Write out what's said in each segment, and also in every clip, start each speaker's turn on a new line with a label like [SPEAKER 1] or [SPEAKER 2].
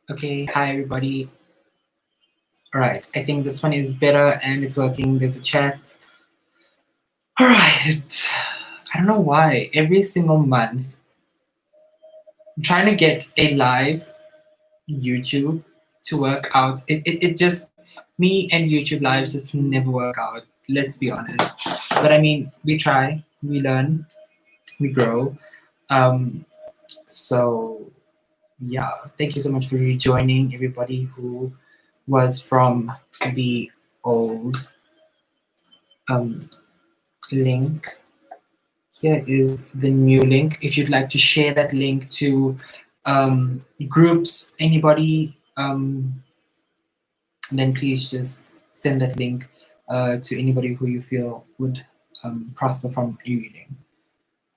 [SPEAKER 1] Okay, hi everybody. Alright, I think this one is better and it's working. There's a chat. Alright. I don't know why. Every single month, I'm trying to get a live YouTube to work out. It just, me and YouTube lives just never work out. Let's be honest. But I mean, we try, we learn, we grow. Um, so, yeah, thank you so much for rejoining everybody who was from the old um, link. Here is the new link. If you'd like to share that link to groups, anybody, then please just send that link to anybody who you feel would prosper from a reading.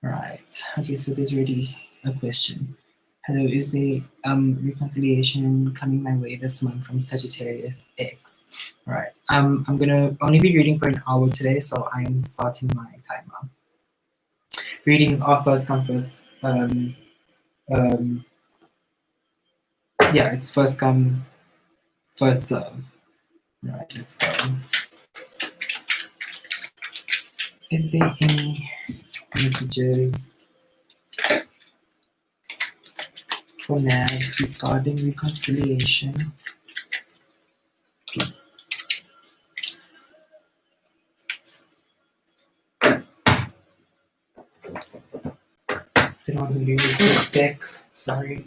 [SPEAKER 1] Right. Okay, so there's already a question. Hello, is the reconciliation coming my way this month from Sagittarius X? All right. I'm gonna only be reading for an hour today, so I'm starting my timer. Readings are first come first. Yeah, it's first come, first serve. Right, let's go. Is there any messages for now regarding reconciliation? They're not going to use this deck. Sorry.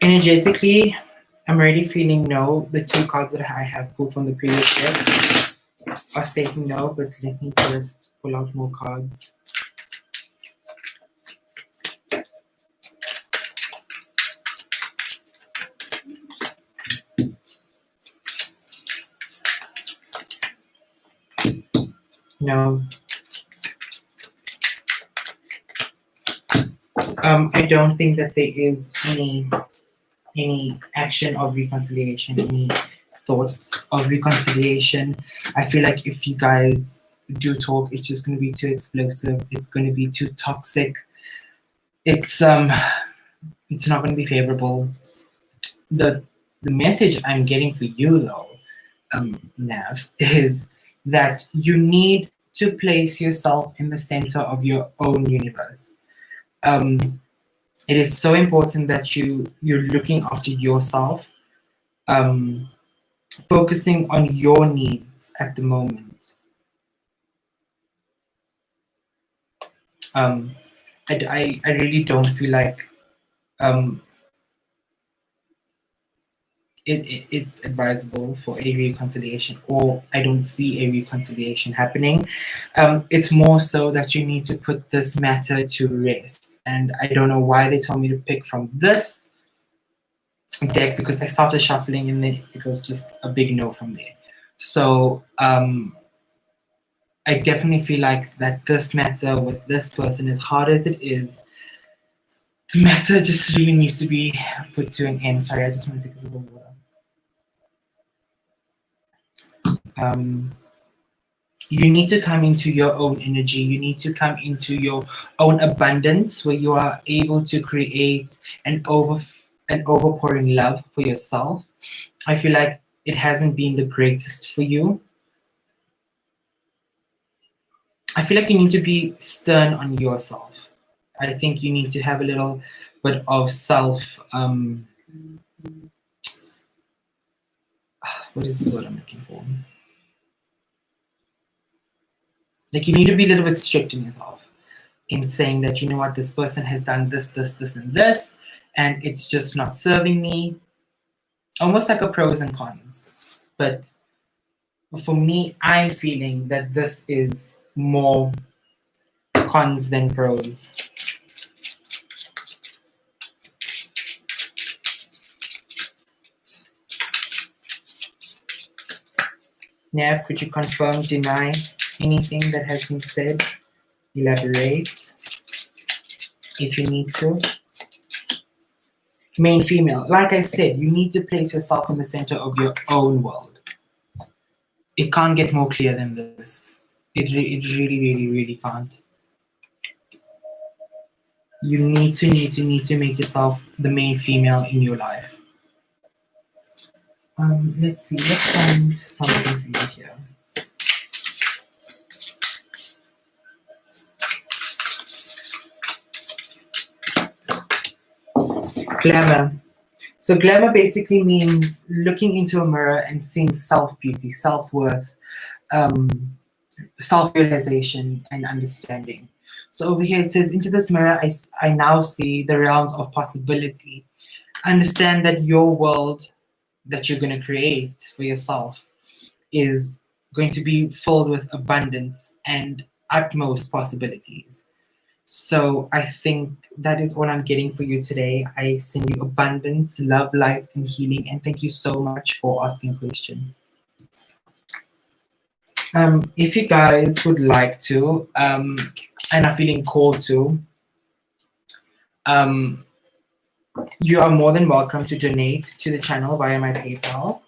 [SPEAKER 1] Energetically, I'm already feeling no. The two cards that I have pulled from the previous deck are stating no, but let me first pull out more cards. No. I don't think that there is any action of reconciliation, any thoughts of reconciliation. I feel like if you guys do talk, it's just going to be too explosive. It's going to be too toxic. It's not going to be favorable. The message I'm getting for you though, Nav, is that you need to place yourself in the center of your own universe. It is so important that you're looking after yourself, focusing on your needs at the moment. I really don't feel like it's advisable for a reconciliation, or I don't see a reconciliation happening. It's more so that you need to put this matter to rest. And I don't know why they told me to pick from this deck, because I started shuffling and then it was just a big no from there. So I definitely feel like that this matter with this person, as hard as it is, the matter just really needs to be put to an end. Sorry, I just want to take a sip of water. You need to come into your own energy. You need to come into your own abundance, where you are able to create an overpouring love for yourself. I feel like it hasn't been the greatest for you. I feel like you need to be stern on yourself. I think you need to have a little bit of self. What is what I'm looking for? Like, you need to be a little bit strict in yourself in saying that, you know what, this person has done this, this, and this, and it's just not serving me. Almost like a pros and cons. But for me, I'm feeling that this is more cons than pros. Nav, could you confirm, deny anything that has been said? Elaborate if you need to. main female. Like I said, you need to place yourself in the center of your own world. It can't get more clear than this. It really, really, really can't. You need to make yourself the main female in your life. Let's see. Let's find something for you here. Glamour. So glamour basically means looking into a mirror and seeing self-beauty, self-worth, um, self-realization, and understanding. So over here it says, into this mirror, I now see the realms of possibility. Understand that your world that you're going to create for yourself is going to be filled with abundance and utmost possibilities. So I think that is all I'm getting for you today. I send you abundance, love, light, and healing. And thank you so much for asking a question. If you guys would like to, and are feeling called to, um, you are more than welcome to donate to the channel via my PayPal,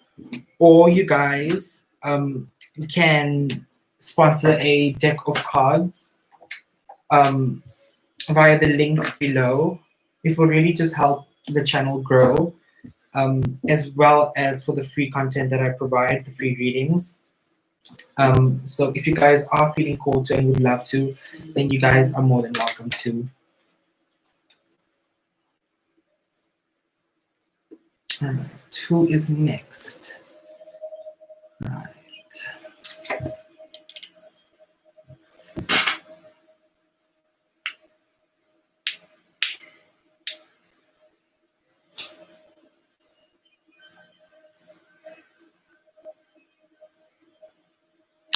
[SPEAKER 1] or you guys can sponsor a deck of cards via the link below. It will really just help the channel grow, as well as for the free content that I provide, the free readings. So if you guys are feeling called to and would love to, then you guys are more than welcome to. Alright, who is next? Right.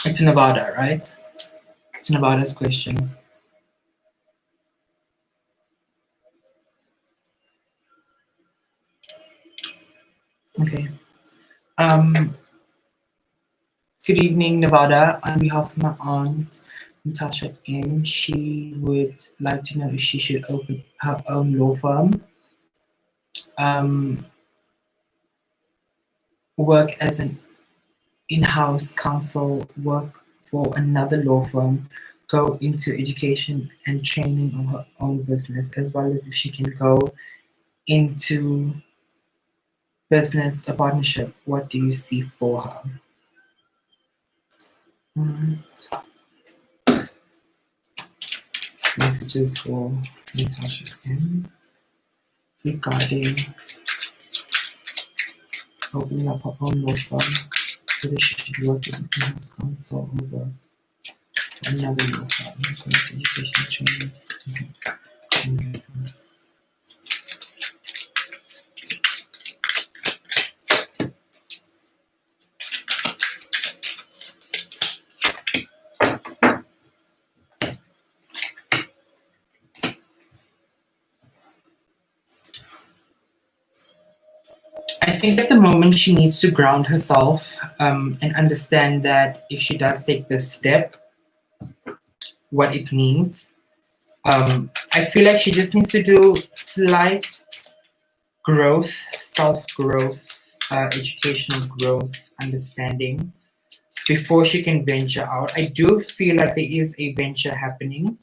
[SPEAKER 1] It's Nevada, right? It's Nevada's question. Okay. Good evening, Nevada. On behalf of my aunt, Natasha M, she would like to know if she should open her own law firm, work as an in-house counsel, work for another law firm, go into education and training of her own business, as well as if she can go into business, a partnership. What do you see for her? Alright. Messages for Natasha M regarding opening up her own law firm, whether she should work as an in-house counsel or work for another law firm, going to education training and business. I think at the moment she needs to ground herself and understand that if she does take this step, what it means. I feel like she just needs to do slight growth, self-growth, educational growth, understanding before she can venture out. I do feel like there is a venture happening,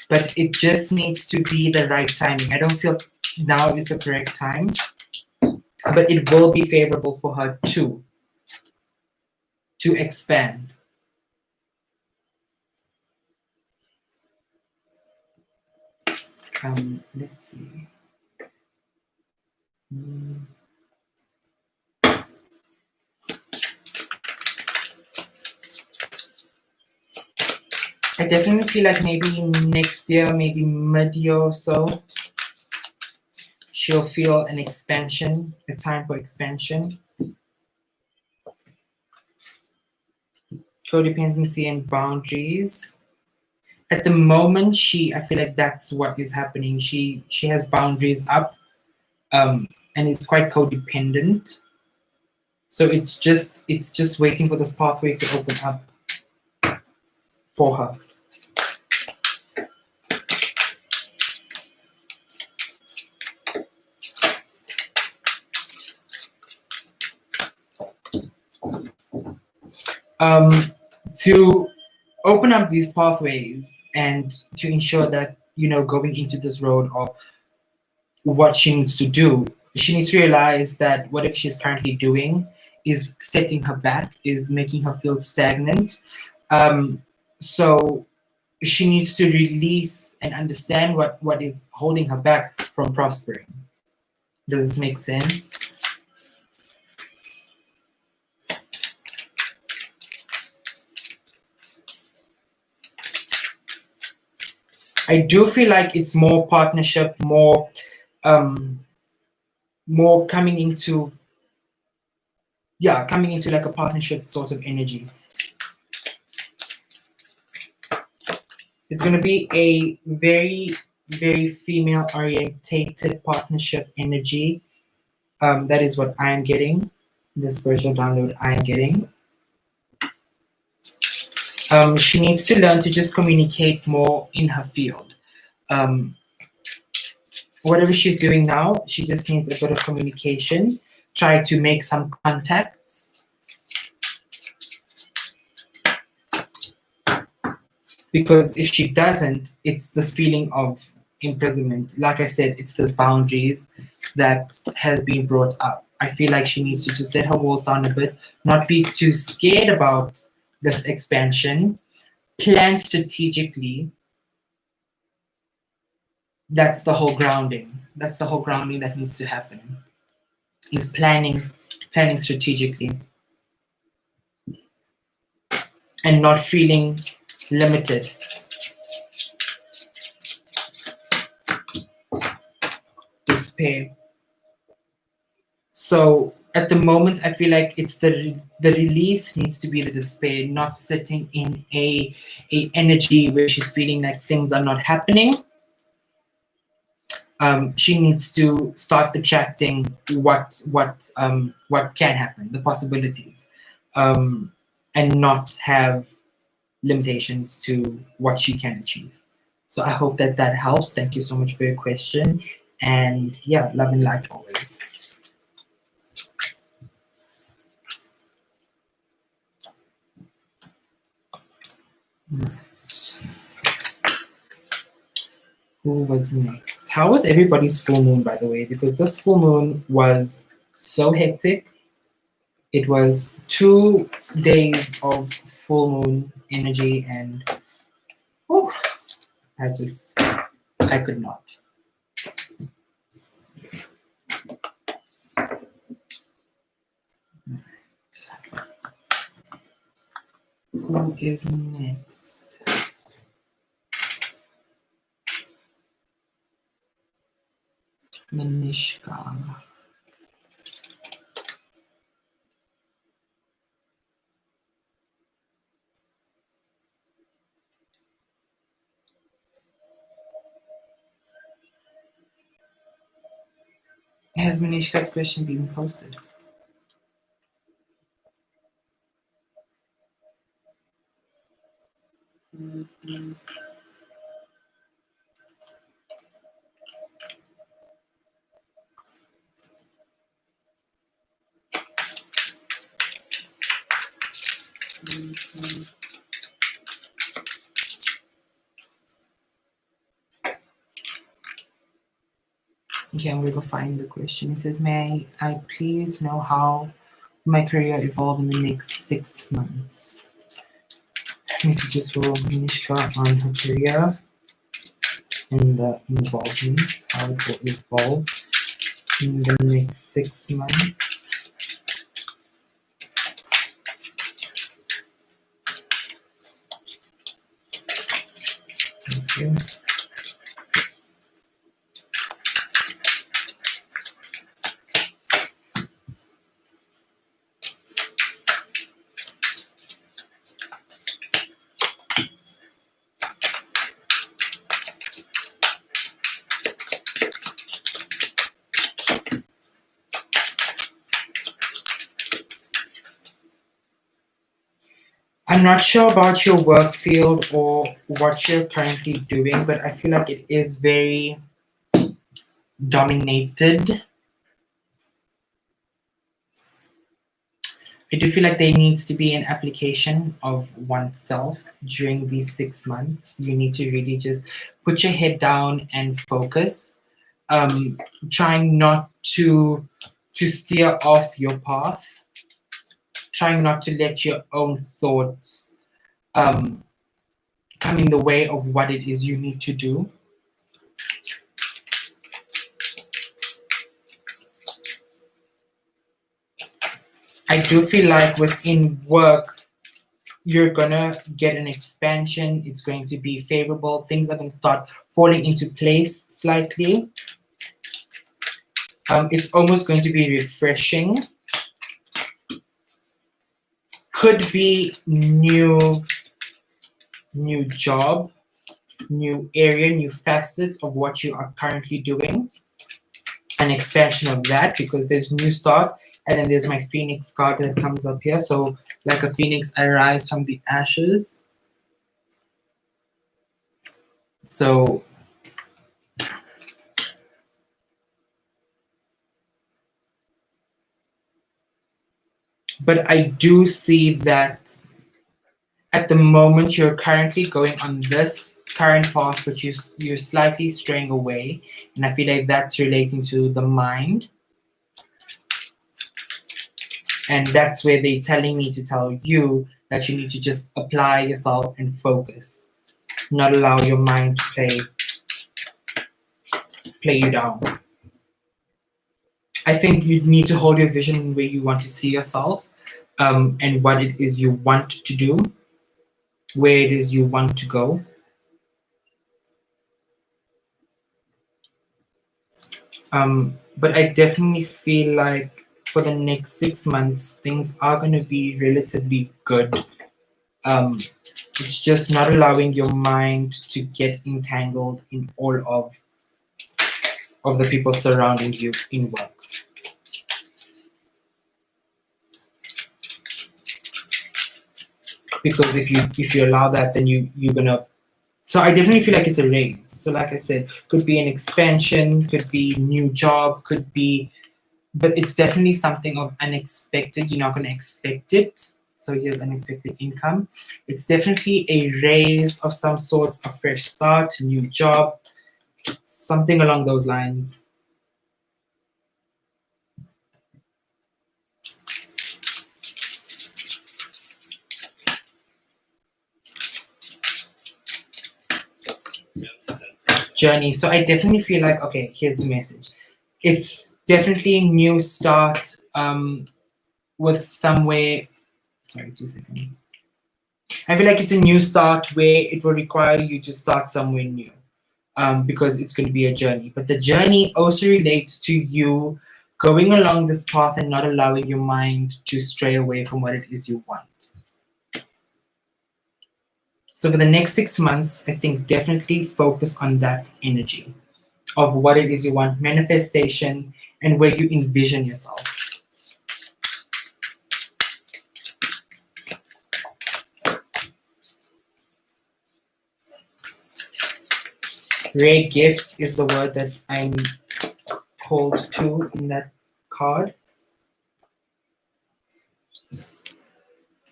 [SPEAKER 1] but it just needs to be the right timing. I don't feel now is the correct time, but it will be favorable for her to expand. Let's see. I definitely feel like maybe next year, maybe mid-year or so, she'll feel an expansion, a time for expansion. Codependency and boundaries. At the moment, I feel like that's what is happening. She has boundaries up, and it's quite codependent. So it's just waiting for this pathway to open up for her. um, to open up these pathways and to ensure that, going into this road of what she needs to do, she needs to realize that whatever she's currently doing is setting her back, is making her feel stagnant. So she needs to release and understand what is holding her back from prospering. Does this make sense? I do feel like it's more partnership, um, more coming into like a partnership sort of energy. It's going to be a very, very female orientated partnership energy. That is what I'm getting. The spiritual download I'm getting. She needs to learn to just communicate more in her field. Um, Whatever she's doing now, she just needs a bit of communication. Try to make some contacts, because if she doesn't, it's this feeling of imprisonment. Like I said, it's this boundaries that has been brought up. I feel like she needs to just let her walls down a bit, not be too scared about this expansion, plan strategically. That's the whole grounding. That's the whole grounding that needs to happen. Is planning strategically, and not feeling limited. Despair. So at the moment, I feel like it's the release needs to be the despair, not sitting in a energy where she's feeling like things are not happening. She needs to start attracting what can happen, the possibilities, and not have limitations to what she can achieve. So I hope that helps. Thank you so much for your question, and yeah, love and light always. Who was next? How was everybody's full moon, by the way? Because this full moon was so hectic. It was 2 days of full moon energy, and oh, I could not. Who is next? Manishka. Has Manishka's question been posted? Okay, I'm going to find the question. It says, may I please know how my career evolve in the next 6 months? Messages for Manishka on her career and the involvement, how it will evolve in the next 6 months. Thank you. I'm not sure about your work field or what you're currently doing, but I feel like it is very dominated. I do feel like there needs to be an application of oneself during these 6 months. You need to really just put your head down and focus, um, trying not to steer off your path, trying not to let your own thoughts um, come in the way of what it is you need to do. I do feel like within work, you're gonna get an expansion. It's going to be favorable. Things are going to start falling into place slightly. It's almost going to be refreshing. Could be new job, new area, new facets of what you are currently doing. An expansion of that, because there's new start, and then there's my phoenix card that comes up here. So like a phoenix, I rise from the ashes. So but I do see that at the moment you're currently going on this current path, but you're slightly straying away, and I feel like that's relating to the mind, and that's where they're telling me to tell you that you need to just apply yourself and focus, not allow your mind to play you down. I think you need to hold your vision where you want to see yourself, and what it is you want to do, where it is you want to go. But I definitely feel like for the next 6 months, things are going to be relatively good. It's just not allowing your mind to get entangled in all of the people surrounding you in work. Because if you allow that, then you're gonna. So I definitely feel like it's a raise. So like I said, could be an expansion, could be new job, could be, but it's definitely something of unexpected. You're not going to expect it. So here's unexpected income. It's definitely a raise of some sorts, a fresh start, new job, something along those lines. Journey. So I definitely feel like, okay, here's the message. It's definitely a new start, with somewhere. Sorry, 2 seconds. I feel like it's a new start where it will require you to start somewhere new, because it's going to be a journey. But the journey also relates to you going along this path and not allowing your mind to stray away from what it is you want. So for the next 6 months, I think definitely focus on that energy of what it is you want, manifestation, and where you envision yourself. Rare gifts is the word that I'm called to in that card.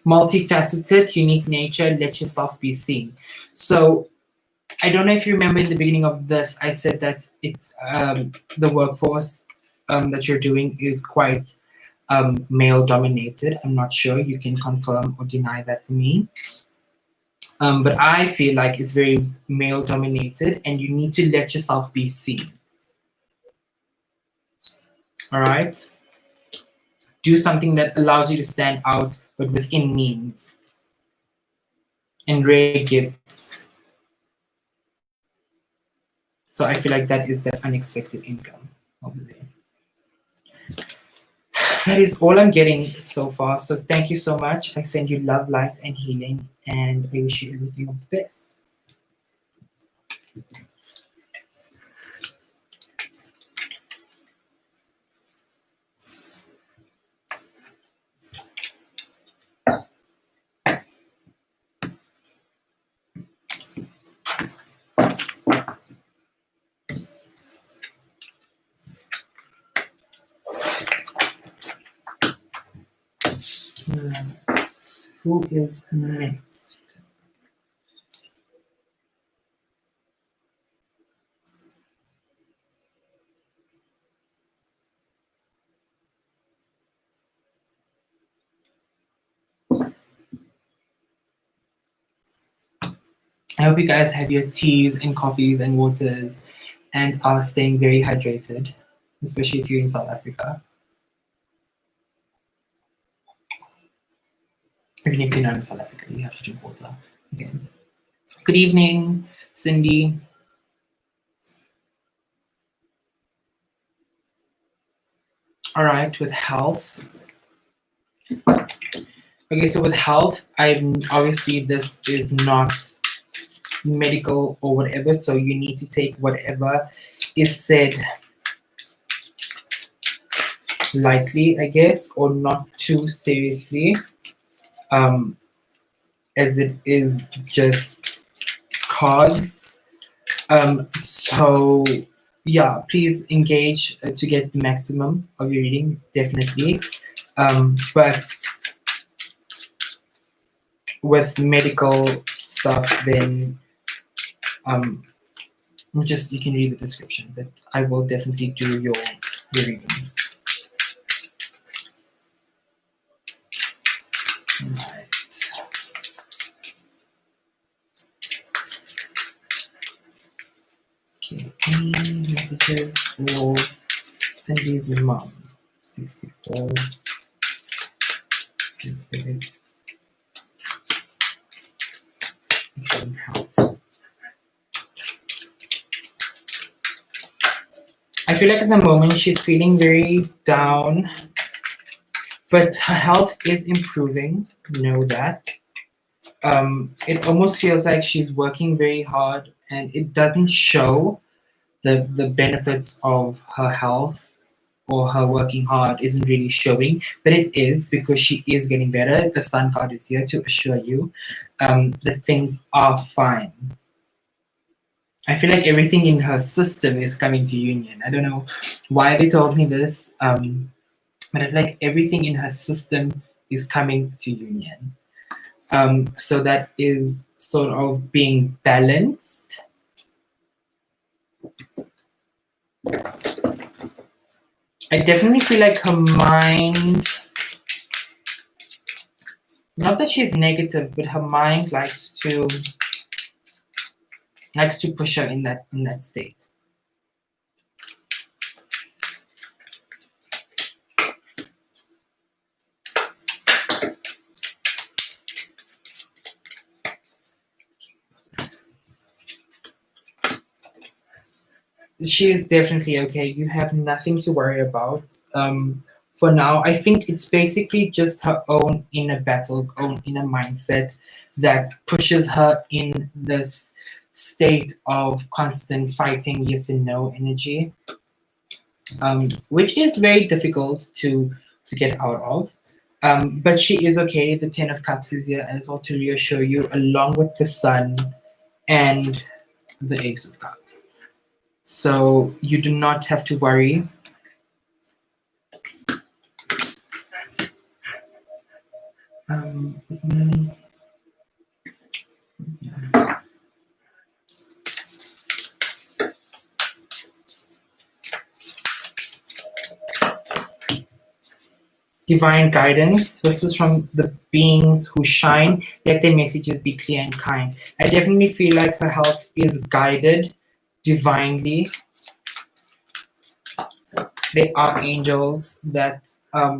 [SPEAKER 1] Multifaceted, unique nature, let yourself be seen. So I don't know if you remember in the beginning of this, I said that it's the workforce that you're doing is quite male dominated. I'm not sure. You can confirm or deny that for me. But I feel like it's very male dominated, and you need to let yourself be seen. All right? Do something that allows you to stand out, but within means. And rare gifts. So I feel like that is that unexpected income over there. That is all I'm getting so far. So thank you so much. I send you love, light, and healing, and I wish you everything of the best. Right. Who is next? I hope you guys have your teas and coffees and waters and are staying very hydrated, especially if you're in South Africa. Even if you're not in South Africa, you have to drink water. Okay. Good evening, Cindy. All right, with health. Okay, so with health, I'm obviously this is not medical or whatever, so you need to take whatever is said lightly, I guess, or not too seriously, as it is just cards. So yeah, please engage to get the maximum of your reading, definitely. But with medical stuff, then just you can read the description, but I will definitely do your reading. Right. Okay, any messages for Cindy's mom? 64. Health. I feel like at the moment she's feeling very down, but her health is improving. Know that. It almost feels like she's working very hard, and it doesn't show the benefits of her health or her working hard isn't really showing, but it is because she is getting better. The Sun card is here to assure you that things are fine. I feel like everything in her system is coming to union. I don't know why they told me this, but I feel like everything in her system is coming to union. So that is sort of being balanced. I definitely feel like her mind, not that she's negative, but her mind likes to push her in that state. She is definitely okay. You have nothing to worry about. For now, I think it's basically just her own inner battles, own inner mindset that pushes her in this state of constant fighting, yes and no energy, which is very difficult to get out of. But she is okay. The Ten of Cups is here as well to reassure you, along with the Sun and the Ace of Cups. So you do not have to worry. Divine guidance. This is from the beings who shine. Let their messages be clear and kind. I definitely feel like her health is guided divinely. There are angels that are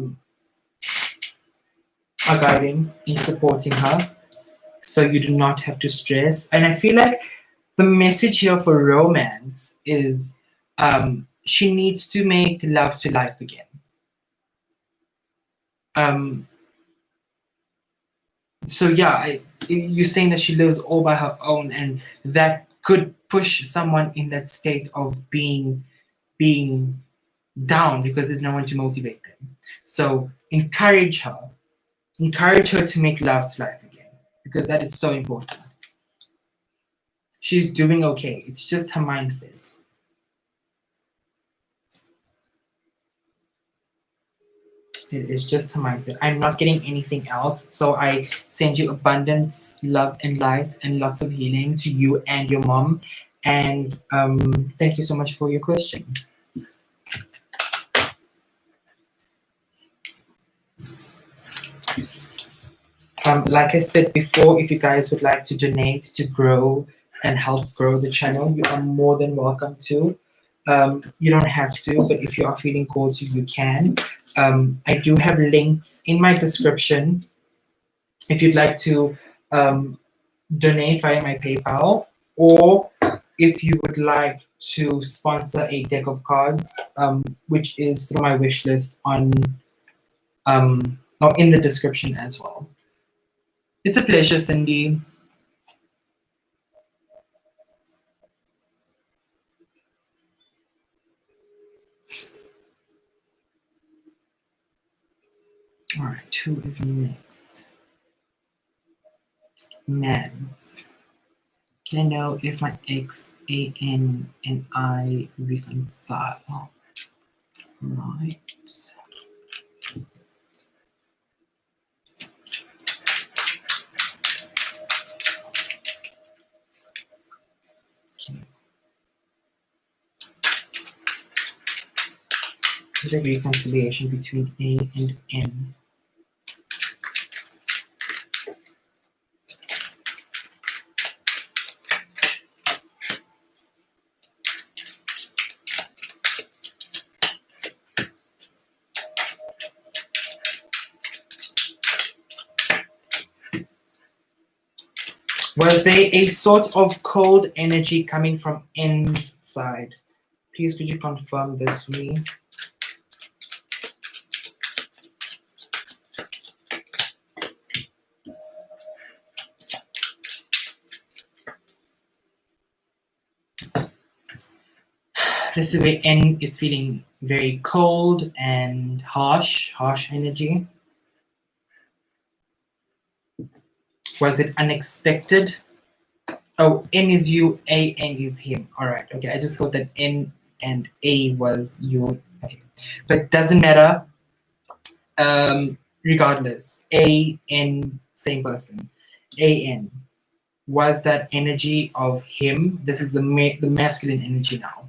[SPEAKER 1] guiding and supporting her. So you do not have to stress. And I feel like the message here for romance is she needs to make love to life again. So yeah, you're saying that she lives all by her own, and that could push someone in that state of being down because there's no one to motivate them. So encourage her to make love to life again, because that is so important. She's doing okay. It's just her mindset. It is just a mindset. I'm not getting anything else. So I send you abundance, love, and light, and lots of healing to you and your mom. And thank you so much for your question. Like I said before, if you guys would like to donate to grow and help grow the channel, you are more than welcome to. You don't have to, but if you are feeling called to, you can. I do have links in my description if you'd like to donate via my PayPal, or if you would like to sponsor a deck of cards, which is through my wish list on or in the description as well. It's a pleasure, Cindy. All right, who is next? Mads. Can I know if my ex, AN, and I reconcile? Right. Okay. The reconciliation between A and N. Was there a sort of cold energy coming from N's side? Please, could you confirm this for me? This is where N is feeling very cold and harsh energy. Was it unexpected? Oh, N is you, A, N is him. All right, okay. I just thought that N and A was you. Okay, but doesn't matter. Regardless, A, N, same person. A, N. Was that energy of him? This is the masculine energy now.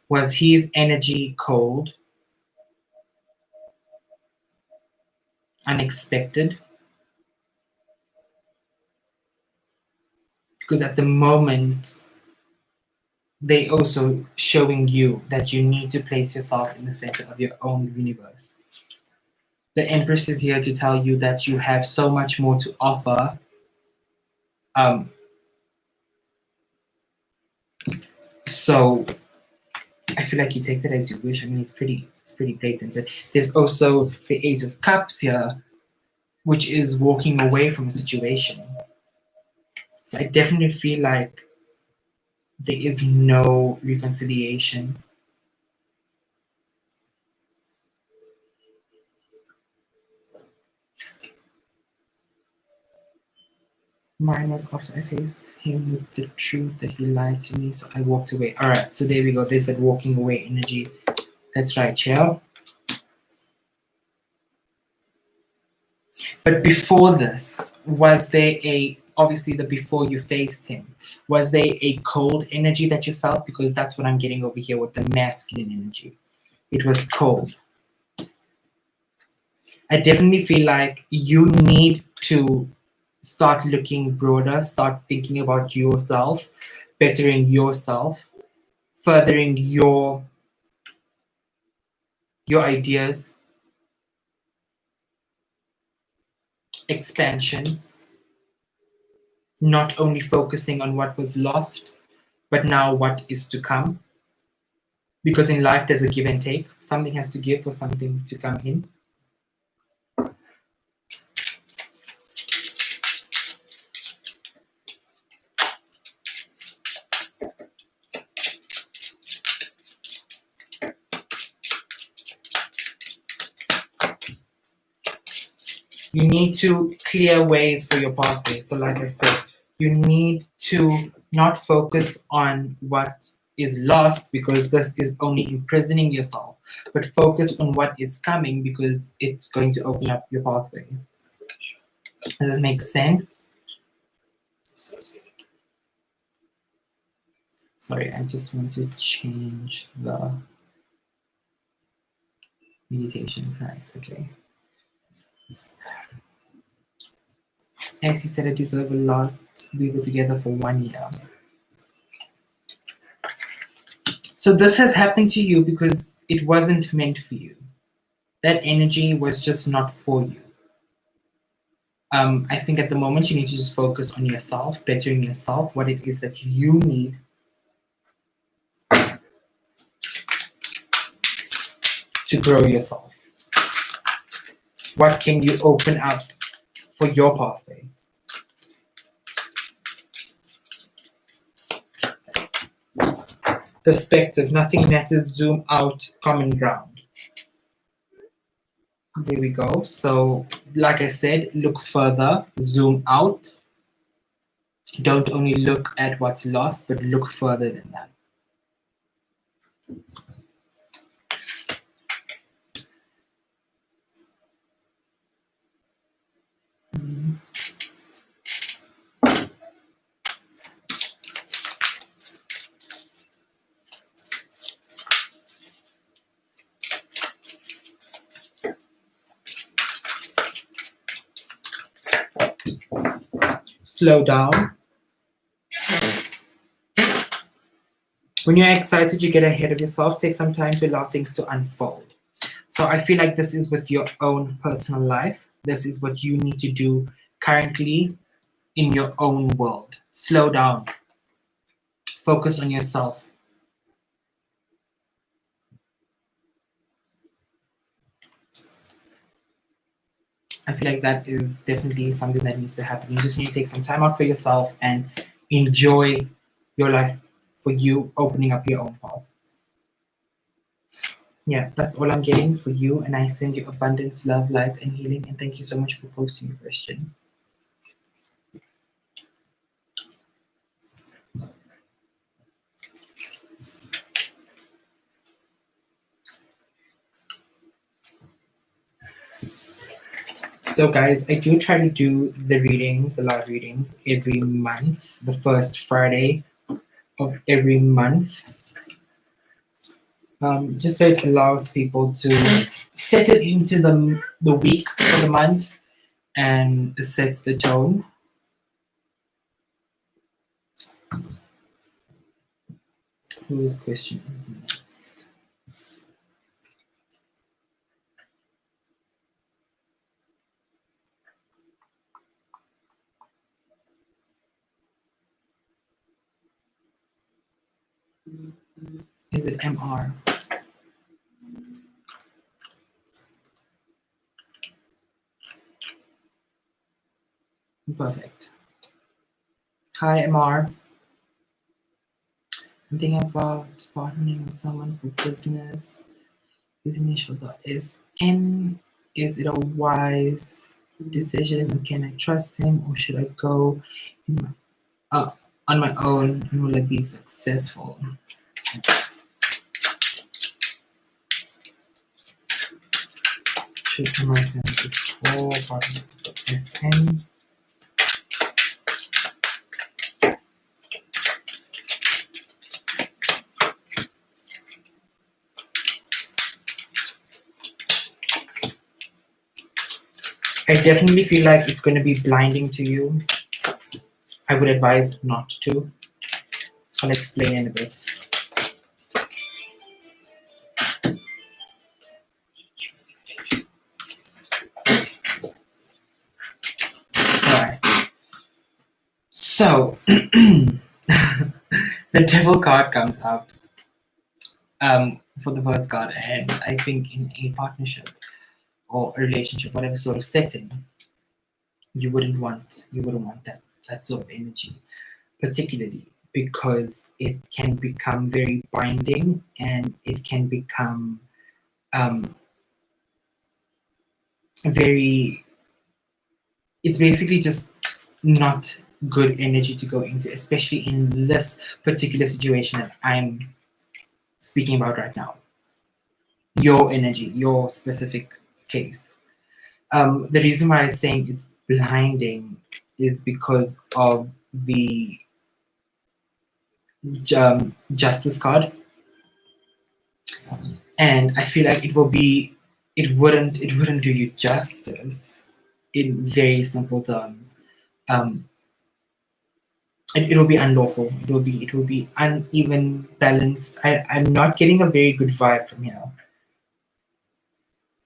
[SPEAKER 1] Was his energy cold? Unexpected? Because at the moment, they also showing you that you need to place yourself in the center of your own universe. The Empress is here to tell you that you have so much more to offer. So I feel like you take that as you wish. I mean, it's pretty blatant. But there's also the Eight of Cups here, which is walking away from a situation. So I definitely feel like there is no reconciliation. Mine was after I faced him with the truth that he lied to me, so I walked away. All right, so there we go. There's that walking away energy. That's right, yeah. But before this, was there obviously the before you faced him, was there a cold energy that you felt? Because that's what I'm getting over here with the masculine energy. It was cold. I definitely feel like you need to start looking broader, start thinking about yourself, bettering yourself, furthering your ideas, expansion, not only focusing on what was lost, but now what is to come. Because in life, there's a give and take. Something has to give for something to come in. You need to clear ways for your pathway. So like I said, you need to not focus on what is lost because this is only imprisoning yourself, but focus on what is coming because it's going to open up your pathway. Does that make sense? Sorry, I just want to change the meditation. Right, okay. As you said, I deserve a lot. We were together for 1 year. So this has happened to you because it wasn't meant for you. That energy was just not for you. I think at the moment you need to just focus on yourself, bettering yourself, what it is that you need to grow yourself. What can you open up for your pathway? Perspective, nothing matters, zoom out, common ground. There we go. So, like I said, look further, zoom out. Don't only look at what's lost, but look further than that. Slow down. When you're excited, you get ahead of yourself. Take some time to allow things to unfold. So I feel like this is with your own personal life. This is what you need to do currently in your own world. Slow down. Focus on yourself. I feel like that is definitely something that needs to happen. You just need to take some time out for yourself and enjoy your life for you, opening up your own path. Yeah, that's all I'm getting for you. And I send you abundance, love, light, and healing. And thank you so much for posting your question. So guys, I do try to do the readings, the live readings, every month, the first Friday of every month. Just so it allows people to set it into the week or the month and sets the tone. Whose question is next? Is it MR? Perfect. Hi, MR. I'm thinking about partnering with someone for business. His initials are SN. Is it a wise decision? Can I trust him, or should I go on my own? And will I be successful? Should I send before partnering with SN? I definitely feel like it's going to be blinding to you. I would advise not to. I'll explain in a bit. Alright. So, the devil card comes up for the first card, and I think in a partnership or a relationship, whatever sort of setting, you wouldn't want that sort of energy, particularly because it can become very binding and it can become it's basically just not good energy to go into, especially in this particular situation that I'm speaking about right now. Your energy, your specific case. The reason why I'm saying it's blinding is because of the justice card, and I feel like it wouldn't do you justice in very simple terms. Um, it will be unlawful. It will be uneven balanced. I'm not getting a very good vibe from here.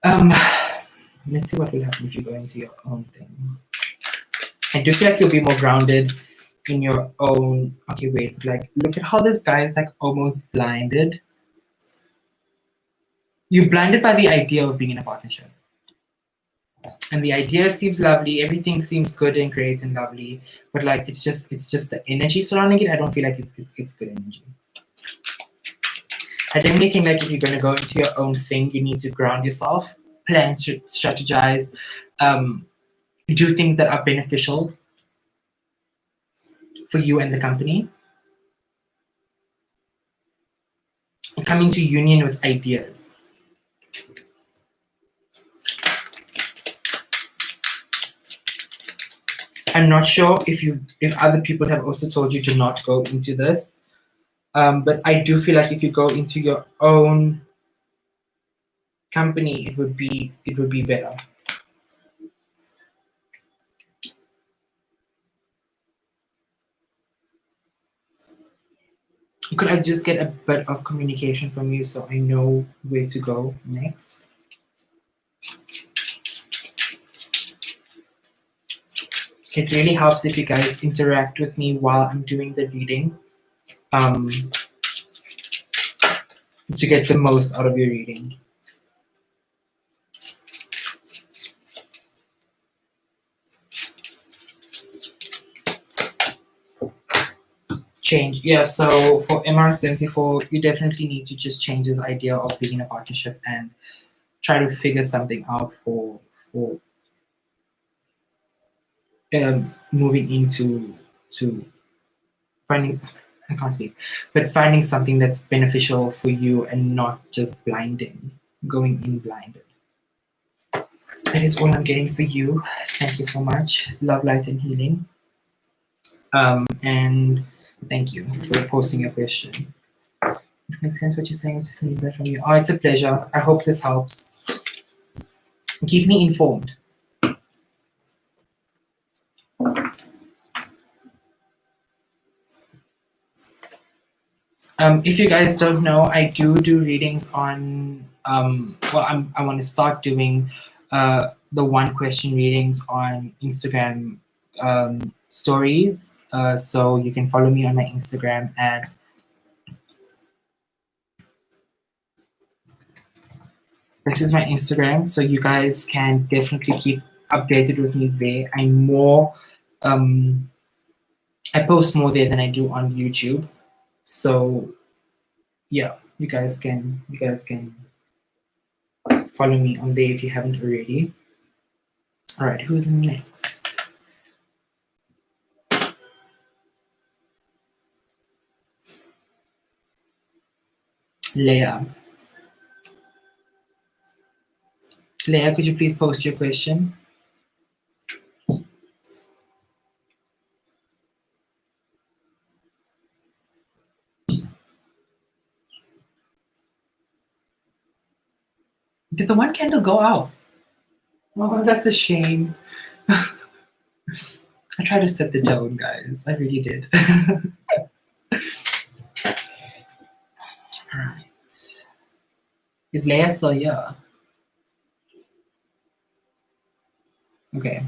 [SPEAKER 1] Um, let's see what will happen if you go into your own thing. I do feel like you'll be more grounded in your own. Okay, wait. Like, look at how this guy is like almost blinded. You're blinded by the idea of being in a partnership, and the idea seems lovely. Everything seems good and great and lovely, but like it's just the energy surrounding it. I don't feel like it's good energy. I definitely think like if you're gonna go into your own thing, you need to ground yourself, plan, strategize, um, do things that are beneficial for you and the company. Come into union with ideas. I'm not sure if other people have also told you to not go into this, but I do feel like if you go into your own company, it would be better. Could I just get a bit of communication from you so I know where to go next? It really helps if you guys interact with me while I'm doing the reading, um, to get the most out of your reading. Change. Yeah, so for MR74, you definitely need to just change this idea of being in a partnership and try to figure something out for moving into to finding, I can't speak, but finding something that's beneficial for you and not just going in blinded. That is all I'm getting for you. Thank you so much. Love, light, and healing. And thank you for posting your question. It makes sense what you're saying. I just need that from you. Oh, it's a pleasure. I hope this helps. Keep me informed. If you guys don't know, I do readings on. I want to start doing the one question readings on Instagram stories. So you can follow me on my Instagram at. This is my Instagram, so you guys can definitely keep updated with me there. I'm more. I post more there than I do on YouTube. So yeah, you guys can follow me on there if you haven't already. All right, who's next? Leah. Leah, could you please post your question? Did the one candle go out? Oh, that's a shame. I tried to set the tone, guys. I really did. All right. Is Leia still here? Okay.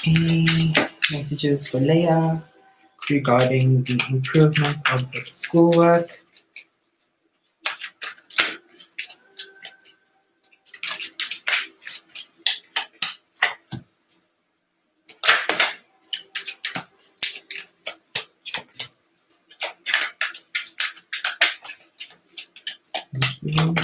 [SPEAKER 1] Any messages for Leia regarding the improvement of the schoolwork? Thank you.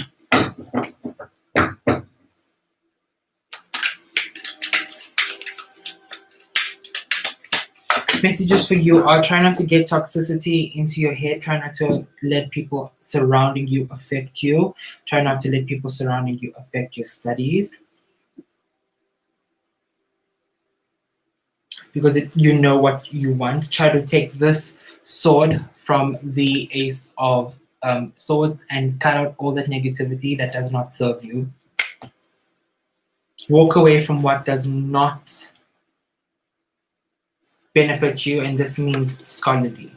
[SPEAKER 1] Messages for you are: try not to get toxicity into your head. Try not to let people surrounding you affect you. Try not to let people surrounding you affect your studies. Because you know what you want. Try to take this sword from the Ace of Swords and cut out all that negativity that does not serve you. Walk away from what does not benefit you, and this means scholarly.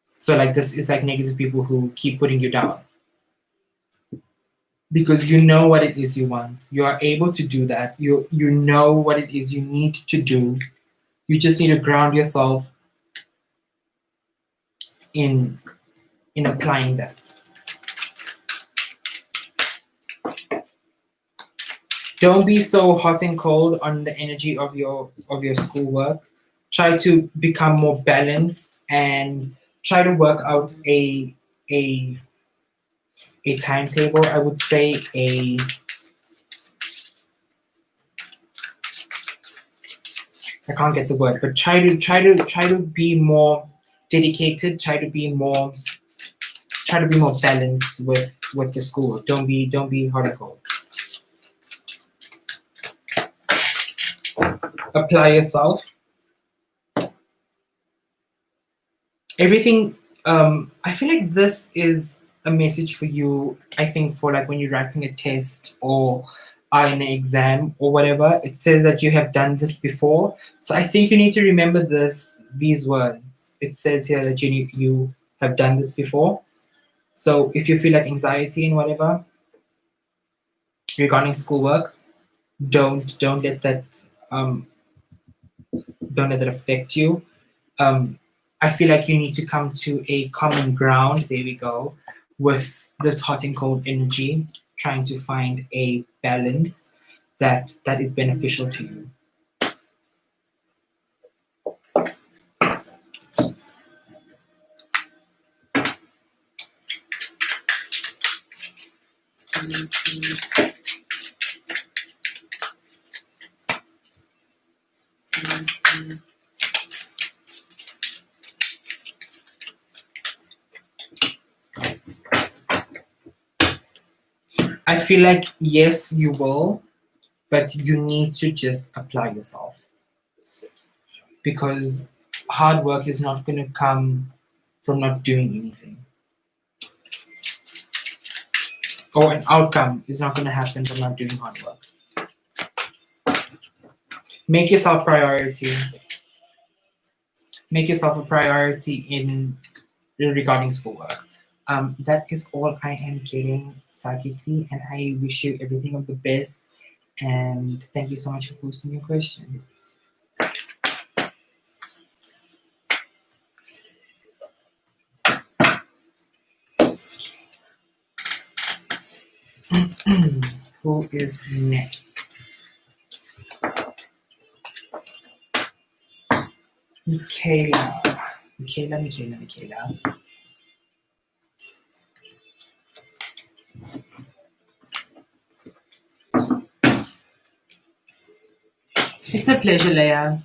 [SPEAKER 1] So like this is like negative people who keep putting you down. Because you know what it is you want. You are able to do that. You know what it is you need to do. You just need to ground yourself in applying that. Don't be so hot and cold on the energy of your schoolwork. Try to become more balanced and try to work out a timetable. I would say I can't get the word, but try to be more dedicated. Try to be more balanced with the school. Don't be hot and cold. Apply yourself. Everything. I feel like this is a message for you. I think for like when you're writing a test or in an exam or whatever, it says that you have done this before. So I think you need to remember these words. It says here that you have done this before. So if you feel like anxiety and whatever regarding schoolwork, don't let that affect you. I feel like you need to come to a common ground. There we go. With this hot and cold energy, trying to find a balance that is beneficial to you. I feel like yes, you will, but you need to just apply yourself. Because hard work is not going to come from not doing anything. Or an outcome is not going to happen from not doing hard work. Make yourself priority. Make yourself a priority in regarding schoolwork. That is all I am getting psychically, and I wish you everything of the best. And thank you so much for posting your question. Who is next? Michaela. It's a pleasure, Leia.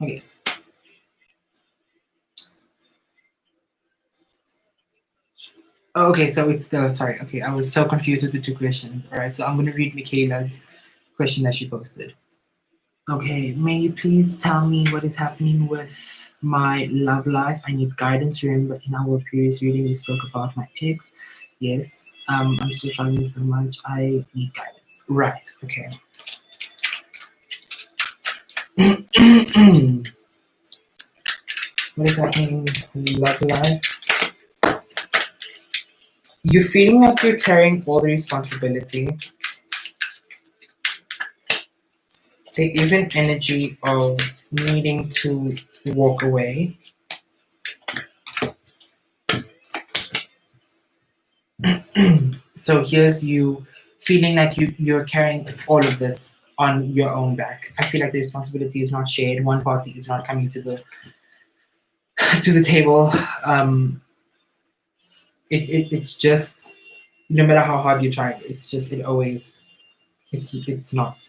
[SPEAKER 1] Okay. Okay, so it's the sorry. Okay, I was so confused with the two questions. All right, so I'm gonna read Michaela's question that she posted. Okay, may you please tell me what is happening with my love life? I need guidance. Remember, in our previous reading, we spoke about my ex. Yes, I'm still struggling so much. I need guidance. Right. Okay. What is happening in love life? You're feeling like you're carrying all the responsibility. There is an energy of needing to walk away. So here's you feeling like you're carrying all of this on your own back. I feel like the responsibility is not shared. One party is not coming to the table. It's just, no matter how hard you try, it's just, it always, it's not.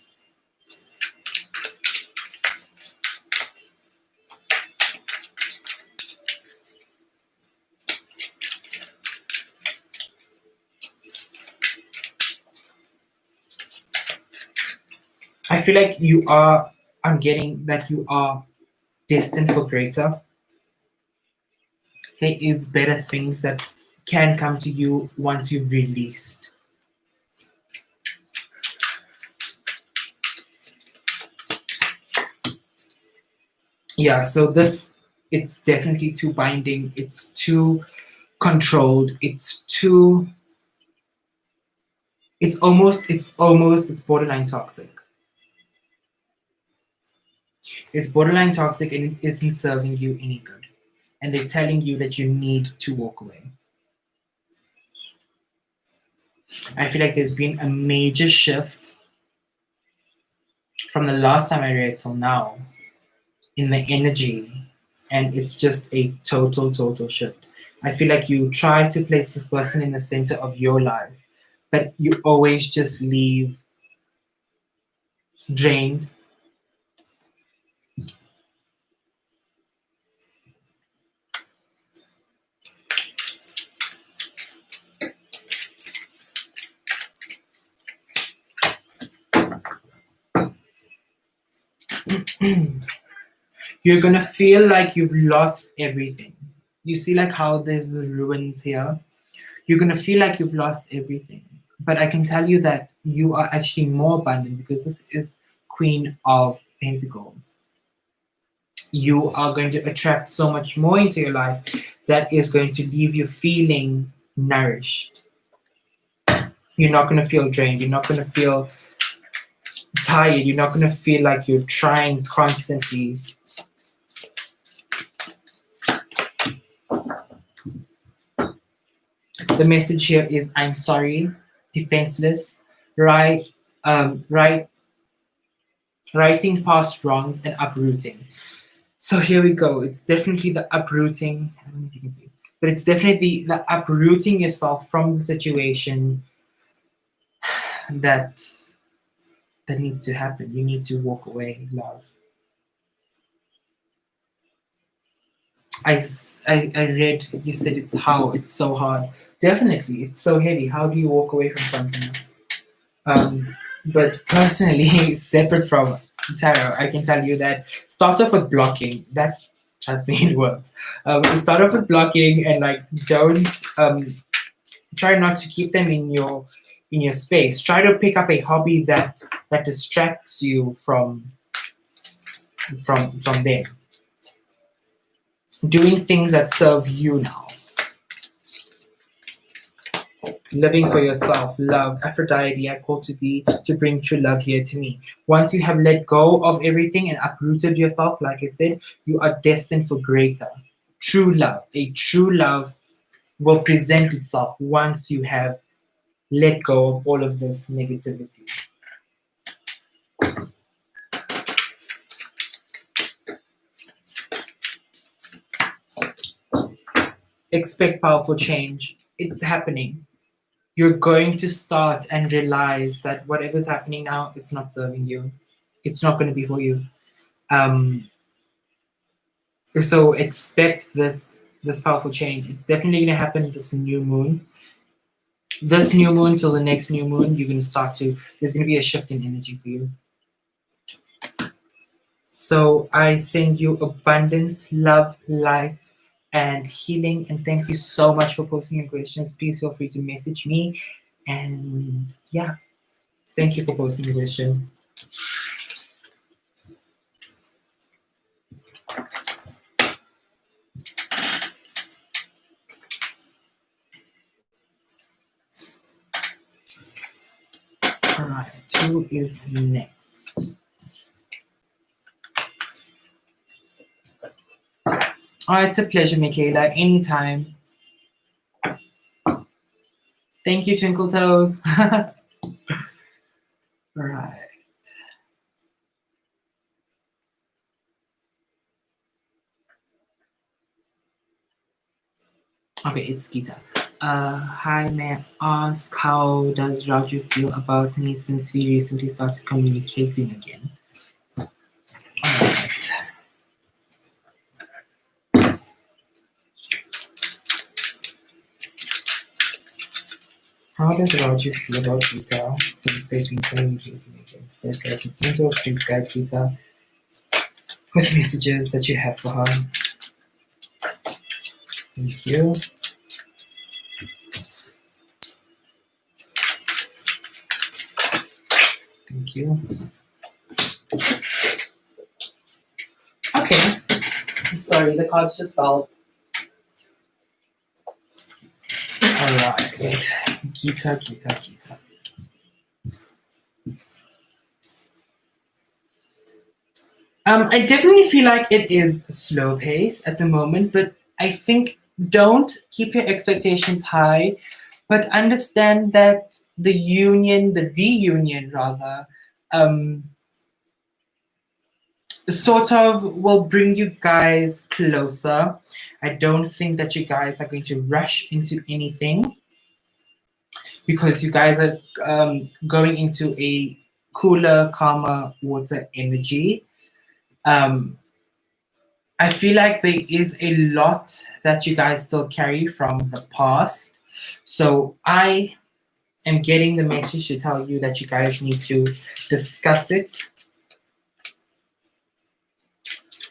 [SPEAKER 1] I feel like you are, I'm getting that you are destined for greater. There is better things that can come to you once you've released. Yeah, so this, it's definitely too binding, it's too controlled, it's too, it's borderline toxic. It's borderline toxic and it isn't serving you any good. And they're telling you that you need to walk away. I feel like there's been a major shift from the last time I read till now in the energy, and it's just a total shift. I feel like you try to place this person in the center of your life, but you always just leave drained. You're gonna feel like you've lost everything. You see, like how there's the ruins here. You're gonna feel like you've lost everything. But I can tell you that you are actually more abundant because this is Queen of Pentacles. You are going to attract so much more into your life that is going to leave you feeling nourished. You're not going to feel drained. You're not going to feel tired. You're not going to feel like you're trying constantly. The message here is I'm sorry, defenseless, right, right, righting past wrongs and uprooting. So here we go. It's definitely the uprooting. I don't know if you can see, but it's definitely the uprooting yourself from the situation that that needs to happen. You need to walk away, love. I read you said it's so hard. Definitely, it's so heavy. How do you walk away from something? Um, but personally, separate from tarot, I can tell you that start off with blocking. That, trust me, it works. Start off with blocking and like don't try not to keep them in your space. Try to pick up a hobby that distracts you from them. Doing things that serve you now. Living for yourself, love, Aphrodite, I call to thee to bring true love here to me. Once you have let go of everything and uprooted yourself, like I said, you are destined for greater. True love, a true love will present itself once you have let go of all of this negativity. Expect powerful change. It's happening. You're going to start and realize that whatever's happening now, it's not serving you. It's not going to be for you. Um, so expect this powerful change. It's definitely going to happen this new moon. This new moon till the next new moon, you're going to start to. There's going to be a shift in energy for you. So I send you abundance, love, light, and healing. And thank you so much for posting your questions. Please feel free to message me. And yeah, thank you for posting your question. All right, who is next? Oh, it's a pleasure, Michaela. Anytime. Thank you, Twinkle Toes. Right. Okay, it's Gita. Hi, may I ask how does Raju feel about me since we recently started communicating again? Alright. How does Raju feel about Gita since they've been communicating again? Spirit guides and angels, please guide Gita with messages that you have for her. Thank you. Thank you. Okay. Sorry, the cards just fell. Alright. Gita, Gita, Gita. I definitely feel like it is a slow pace at the moment, but I think don't keep your expectations high, but understand that the reunion rather, um, sort of will bring you guys closer. I don't think that you guys are going to rush into anything because you guys are going into a cooler, calmer water energy. Um, I feel like there is a lot that you guys still carry from the past. So I am getting the message to tell you that you guys need to discuss it,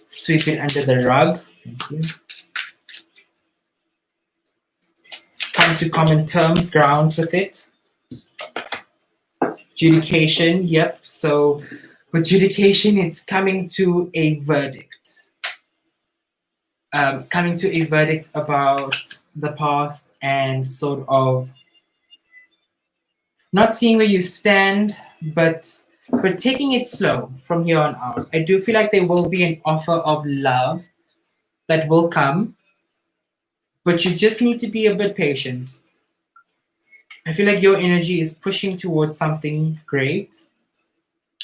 [SPEAKER 1] sweep it under the rug. Thank you. Come to common terms, grounds with it. Adjudication, yep. So with adjudication, it's coming to a verdict. Coming to a verdict about the past and sort of not seeing where you stand, but taking it slow from here on out. I do feel like there will be an offer of love that will come, but you just need to be a bit patient. I feel like your energy is pushing towards something great,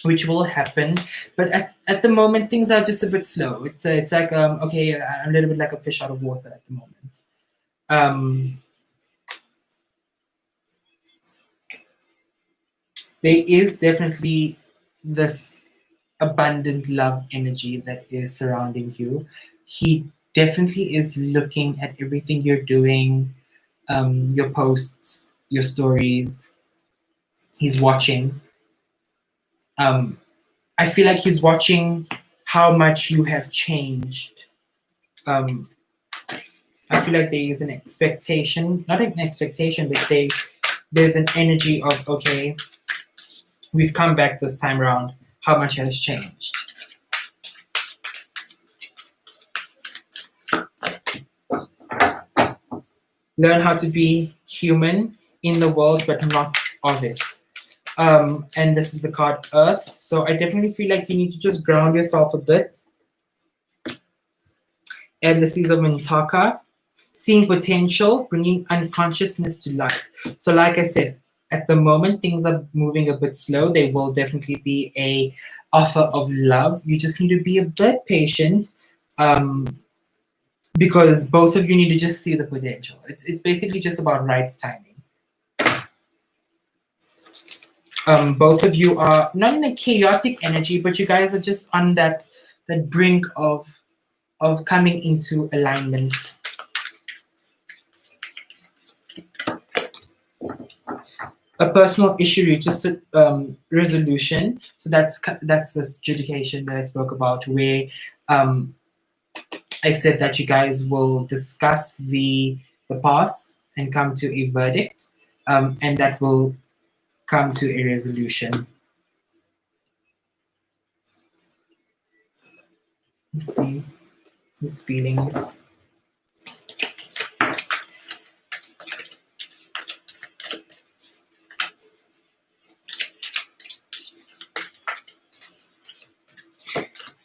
[SPEAKER 1] which will happen, but at the moment things are just a bit slow. It's like okay, I'm a little bit like a fish out of water at the moment. Um, there is definitely this abundant love energy that is surrounding you. He definitely is looking at everything you're doing, your posts, your stories. He's watching. Um, I feel like he's watching how much you have changed. Um, I feel like there is an expectation, not an expectation, but there's an energy of okay, we've come back this time around. How much has changed? Learn how to be human in the world, but not of it. And this is the card Earth. So I definitely feel like you need to just ground yourself a bit. And the Seas of Mintaka, seeing potential, bringing unconsciousness to light. So, like I said, at the moment things are moving a bit slow. There will definitely be a offer of love. You just need to be a bit patient, because both of you need to just see the potential. It's basically just about right timing. Both of you are not in a chaotic energy, but you guys are just on that brink of coming into alignment. A personal issue reaches resolution. So that's this adjudication that I spoke about, where I said that you guys will discuss the past and come to a verdict, and that will come to a resolution. Let's see his feelings.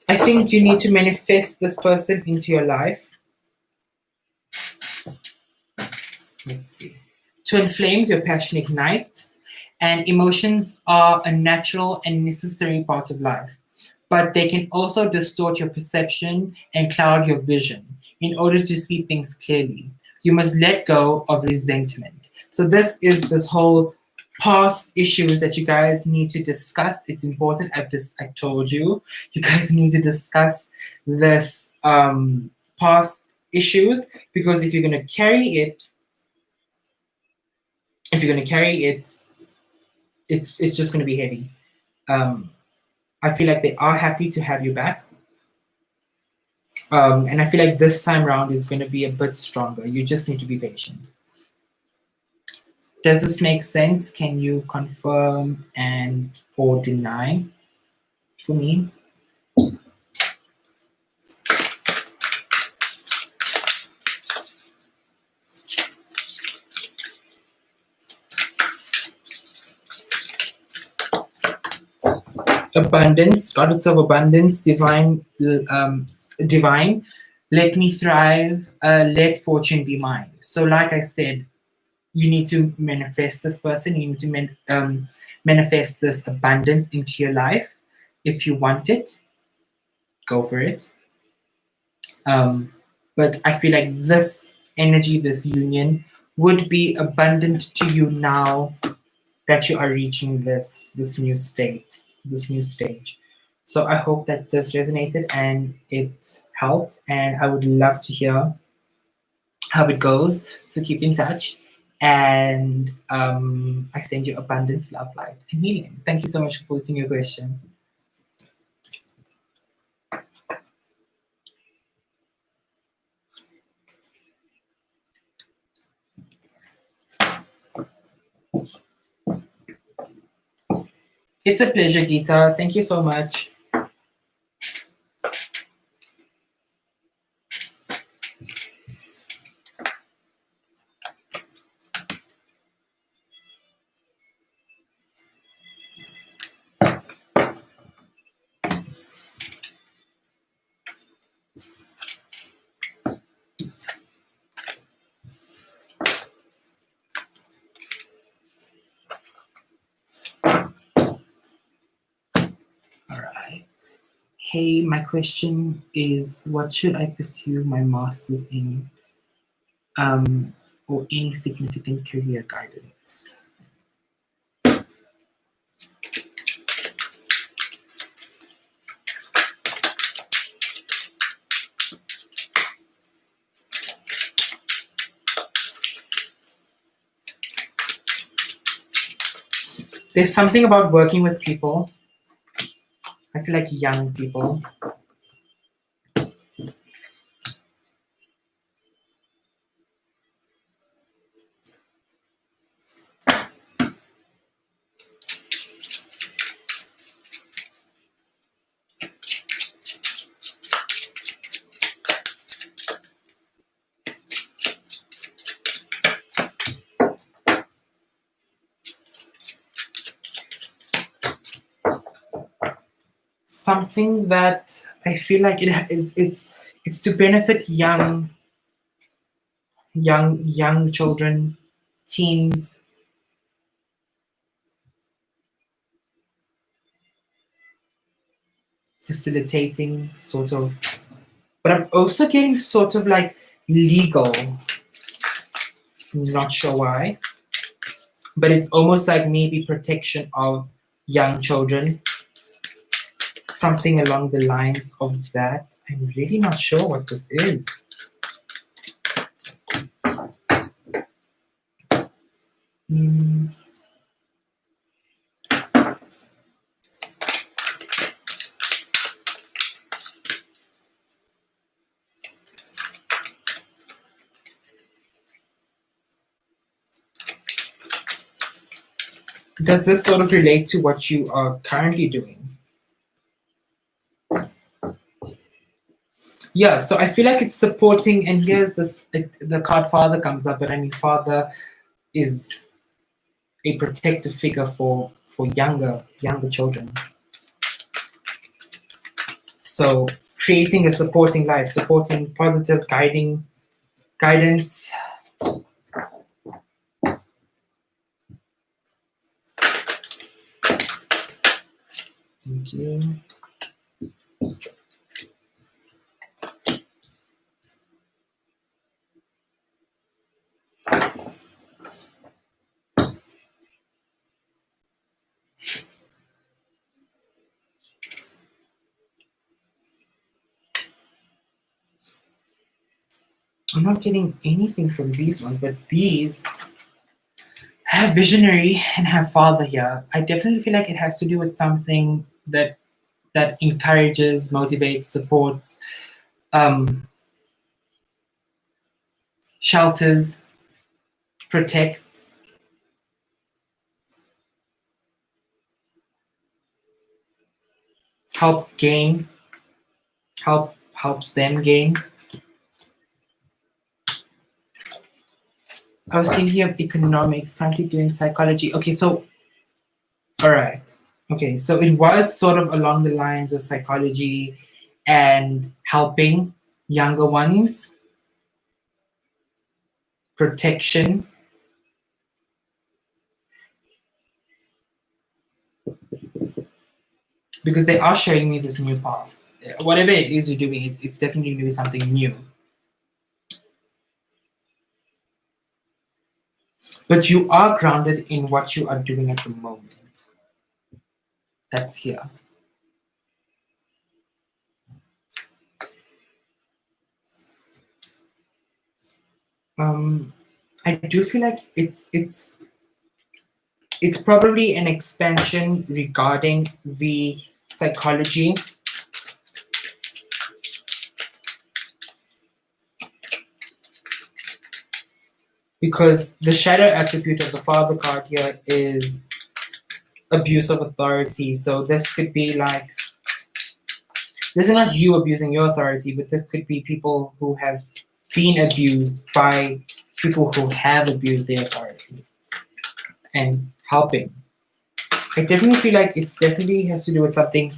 [SPEAKER 1] I think you need to manifest this person into your life. Let's see. Twin flames, your passion ignites, and emotions are a natural and necessary part of life, but they can also distort your perception and cloud your vision in order to see things clearly. You must let go of resentment. So this is this whole past issues that you guys need to discuss. It's important. I told you, you guys need to discuss this past issues, because if you're gonna carry it, it's just gonna be heavy. Um, I feel like they are happy to have you back. And I feel like this time round is going to be a bit stronger. You just need to be patient. Does this make sense? Can you confirm and or deny for me? Abundance, goddess of abundance, divine. Let me thrive. Let fortune be mine. So, like I said, you need to manifest this person. You need to manifest this abundance into your life. If you want it, go for it. Um, but I feel like this energy, this union, would be abundant to you now that you are reaching this new state, this new stage. So I hope that this resonated and it helped, and I would love to hear how it goes. So keep in touch, and I send you abundance, love, light, and healing. Thank you so much for posting your question. It's a pleasure, Gita. Thank you so much. All right. Hey, my question is, what should I pursue my master's in, or any significant career guidance? There's something about working with people. I feel like young people. Something that I feel like it's to benefit young children, teens, facilitating sort of. But I'm also getting sort of like legal. Not sure why, but it's almost like maybe protection of young children, something along the lines of that. I'm really not sure what this is. Mm, does this sort of relate to what you are currently doing? Yeah, so I feel like it's supporting, and here's the card father comes up, but I mean, father is a protective figure for younger children. So creating a supporting life, supporting positive guidance. Thank you. I'm not getting anything from these ones, but these have visionary and have father here. I definitely feel like it has to do with something that encourages, motivates, supports, um, shelters, protects, helps gain, helps them gain. I was thinking of economics, currently doing psychology. Okay, so all right. Okay, so it was sort of along the lines of psychology and helping younger ones, protection, because they are showing me this new path. Whatever it is you're doing, it's definitely doing something new. But you are grounded in what you are doing at the moment. That's here. Um, I do feel like it's probably an expansion regarding the psychology because the shadow attribute of the father card here is abuse of authority. So this could be like this is not you abusing your authority, but this could be people who have been abused by people who have abused their authority and helping. I definitely feel like it's definitely has to do with something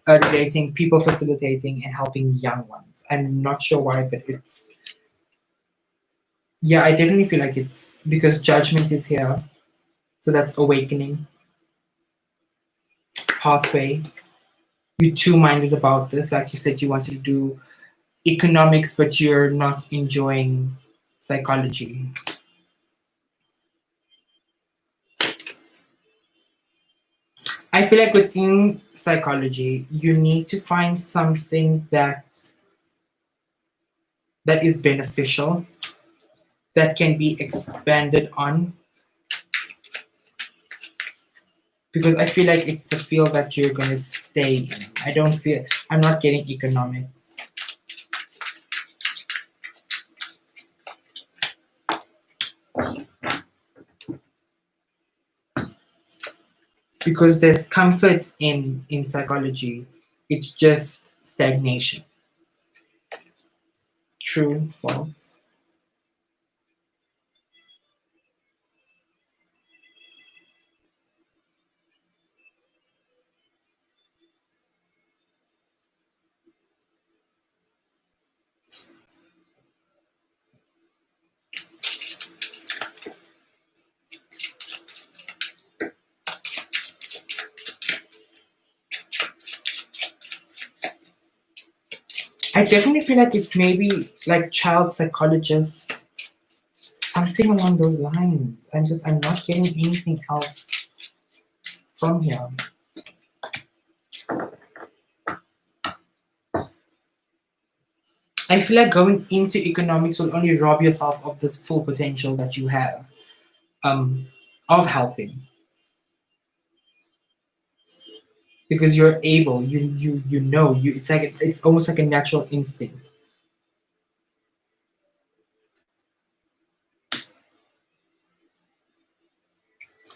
[SPEAKER 1] relating people facilitating and helping young ones. I'm not sure why, but it's yeah, I definitely feel like it's because judgment is here. So that's awakening, pathway. You're too minded about this. Like you said, you wanted to do economics, but you're not enjoying psychology. I feel like within psychology, you need to find something that is beneficial, that can be expanded on, because I feel like it's the field that you're gonna stay in. I don't feel I'm not getting economics. Because there's comfort in psychology. It's just stagnation. True, false. I definitely feel like it's maybe like child psychologist, something along those lines. I'm not getting anything else from here. I feel like going into economics will only rob yourself of this full potential that you have um, of helping because you're able. You know you. It's like it's almost like a natural instinct.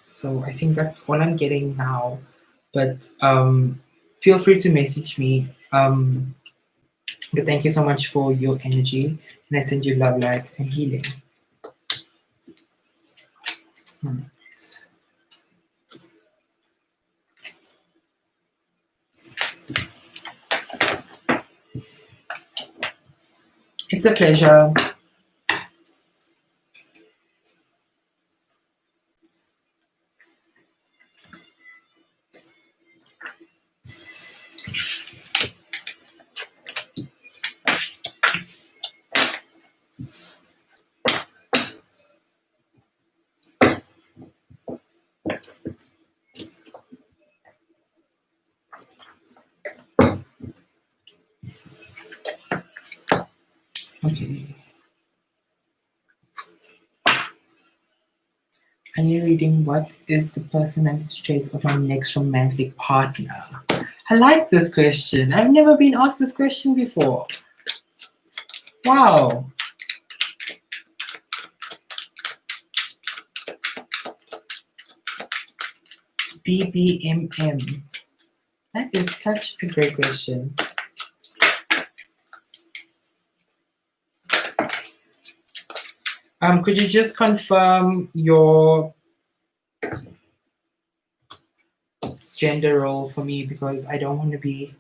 [SPEAKER 1] So I think that's all I'm getting now. But feel free to message me. But thank you so much for your energy, and I send you love, light, and healing. Hmm. It's a pleasure. Okay. Continue reading. What is the personality trait of my next romantic partner? I like this question. I've never been asked this question before. Wow. BBMM. That is such a great question. Could you just confirm your gender role for me, because I don't want to be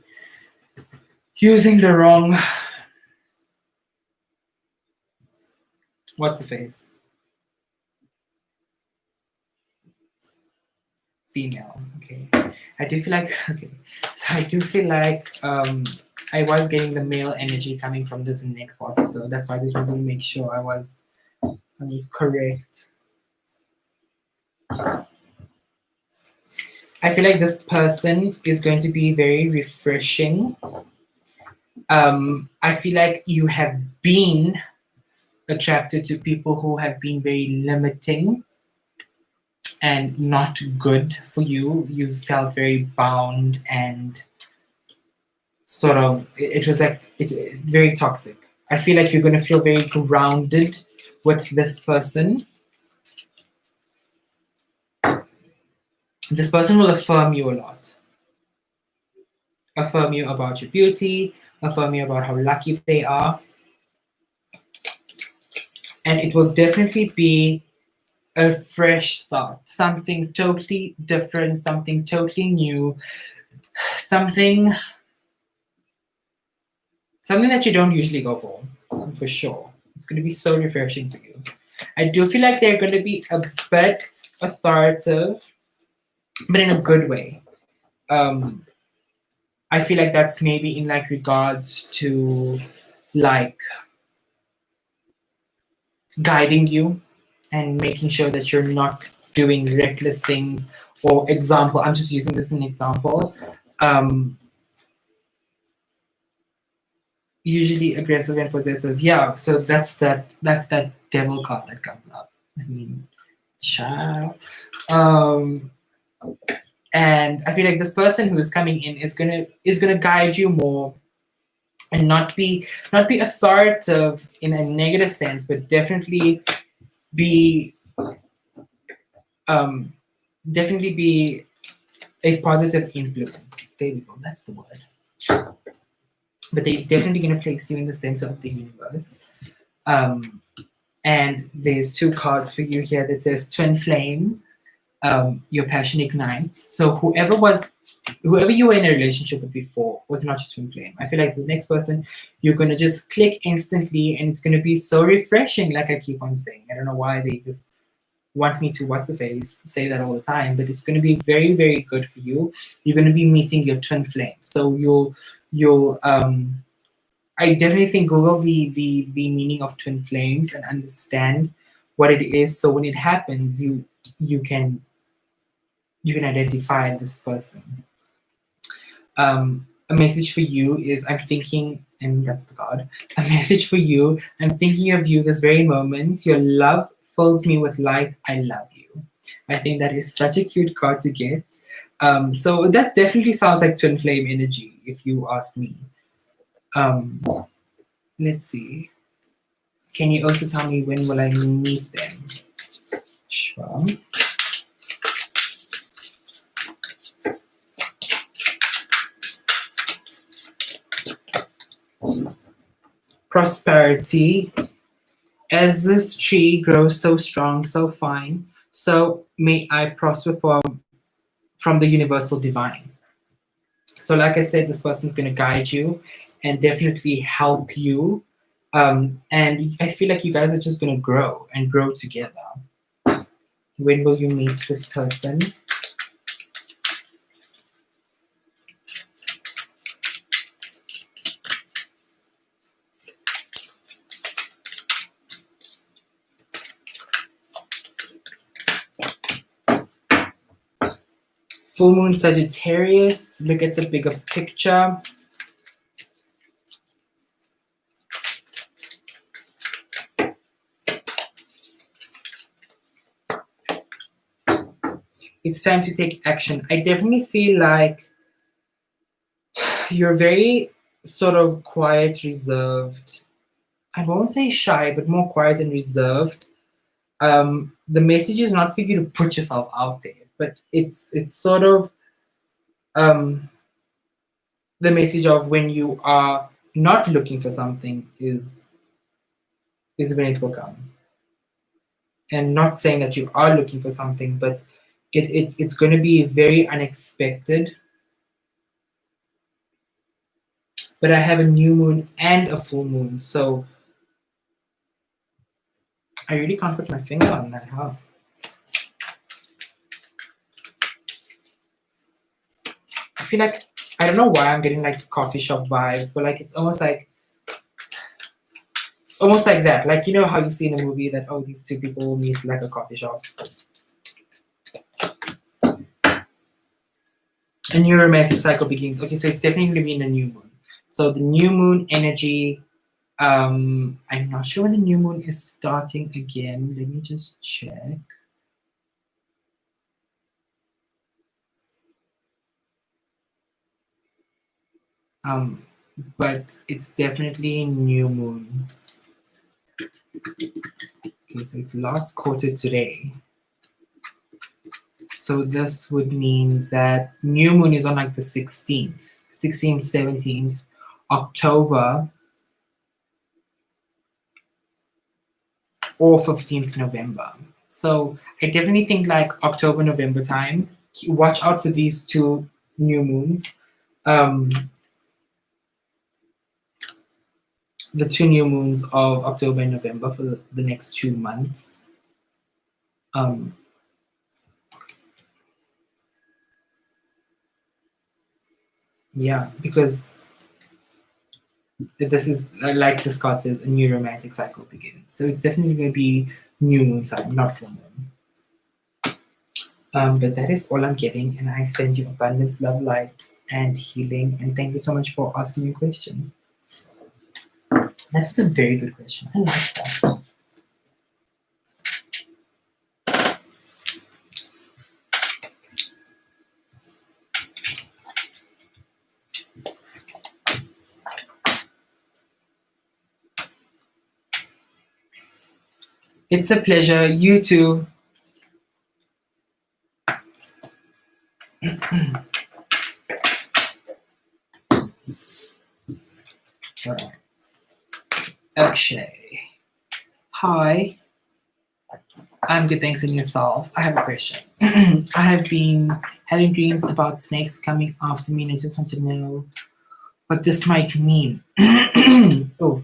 [SPEAKER 1] using the wrong. What's the face? Female. Okay. I do feel like okay. So I do feel like I was getting the male energy coming from this next part, so that's why I just wanted to make sure I was correct. I feel like this person is going to be very refreshing. I feel like you have been attracted to people who have been very limiting and not good for you. You felt very bound and sort of, it was like, it's very toxic. I feel like you're going to feel very grounded with this person. This person will affirm you a lot. Affirm you about your beauty, affirm you about how lucky they are. And it will definitely be a fresh start, something totally different, something totally new, something that you don't usually go for sure. It's going to be so refreshing for you. I do feel like they're going to be a bit authoritative, but in a good way. I feel like that's maybe in like regards to like guiding you and making sure that you're not doing reckless things. Or example, I'm just using this as an example. Usually aggressive and possessive. Yeah, so that's that devil card that comes up. I mean, child. And I feel like this person who is coming in is gonna guide you more and not be authoritative in a negative sense, but definitely be definitely be a positive influence. There we go. That's the word. But they're definitely going to place you in the center of the universe. And there's two cards for you here that says Twin Flame, your passion ignites. So whoever you were in a relationship with before was not your twin flame. I feel like this next person, you're going to just click instantly and it's going to be so refreshing, like I keep on saying. I don't know why they just want me to say that all the time, but it's going to be very, very good for you. You're going to be meeting your twin flame. So you'll I definitely think Google the meaning of twin flames and understand what it is. So when it happens, you can identify this person. A message for you is I'm thinking, and that's the card. A message for you. I'm thinking of you this very moment. Your love fills me with light. I love you. I think that is such a cute card to get. So that definitely sounds like twin flame energy, if you ask me. Let's see. Can you also tell me when will I meet them? Sure. Prosperity. As this tree grows so strong, so fine, so may I prosper from the universal divine. So like I said, this person's going to guide you and definitely help you. And I feel like you guys are just going to grow and grow together. When will you meet this person? Full moon Sagittarius. Look at the bigger picture. It's time to take action. I definitely feel like you're very sort of quiet, reserved. I won't say shy, but more quiet and reserved. The message is not for you to put yourself out there, but it's sort of um, the message of when you are not looking for something is when it will come. And not saying that you are looking for something, but it's going to be very unexpected. But I have a new moon and a full moon, so I really can't put my finger on that. How? I feel like I don't know why I'm getting like coffee shop vibes, but like it's almost like that. Like you know how you see in a movie that oh these two people will meet like a coffee shop. A new romantic cycle begins. Okay, so it's definitely going to be in a new moon. So the new moon energy. I'm not sure when the new moon is starting again. Let me just check. Um, but it's definitely new moon. Okay, so it's last quarter today. So this would mean that new moon is on like the 16th, 16th, 17th October or 15th November. So I definitely think like October, November time. Watch out for these two new moons. The two new moons of October and November for the next 2 months. Um, yeah, because this is like the Scott says, a new romantic cycle begins. So it's definitely going to be new moon time, not full moon. But that is all I'm getting, and I send you abundance, love, light, and healing. And thank you so much for asking your question. That was a very good question. I like that. It's a pleasure. You too. All right. Akshay. Hi. I'm good, thanks, and yourself. I have a question. I have been having dreams about snakes coming after me, and I just want to know what this might mean. Oh,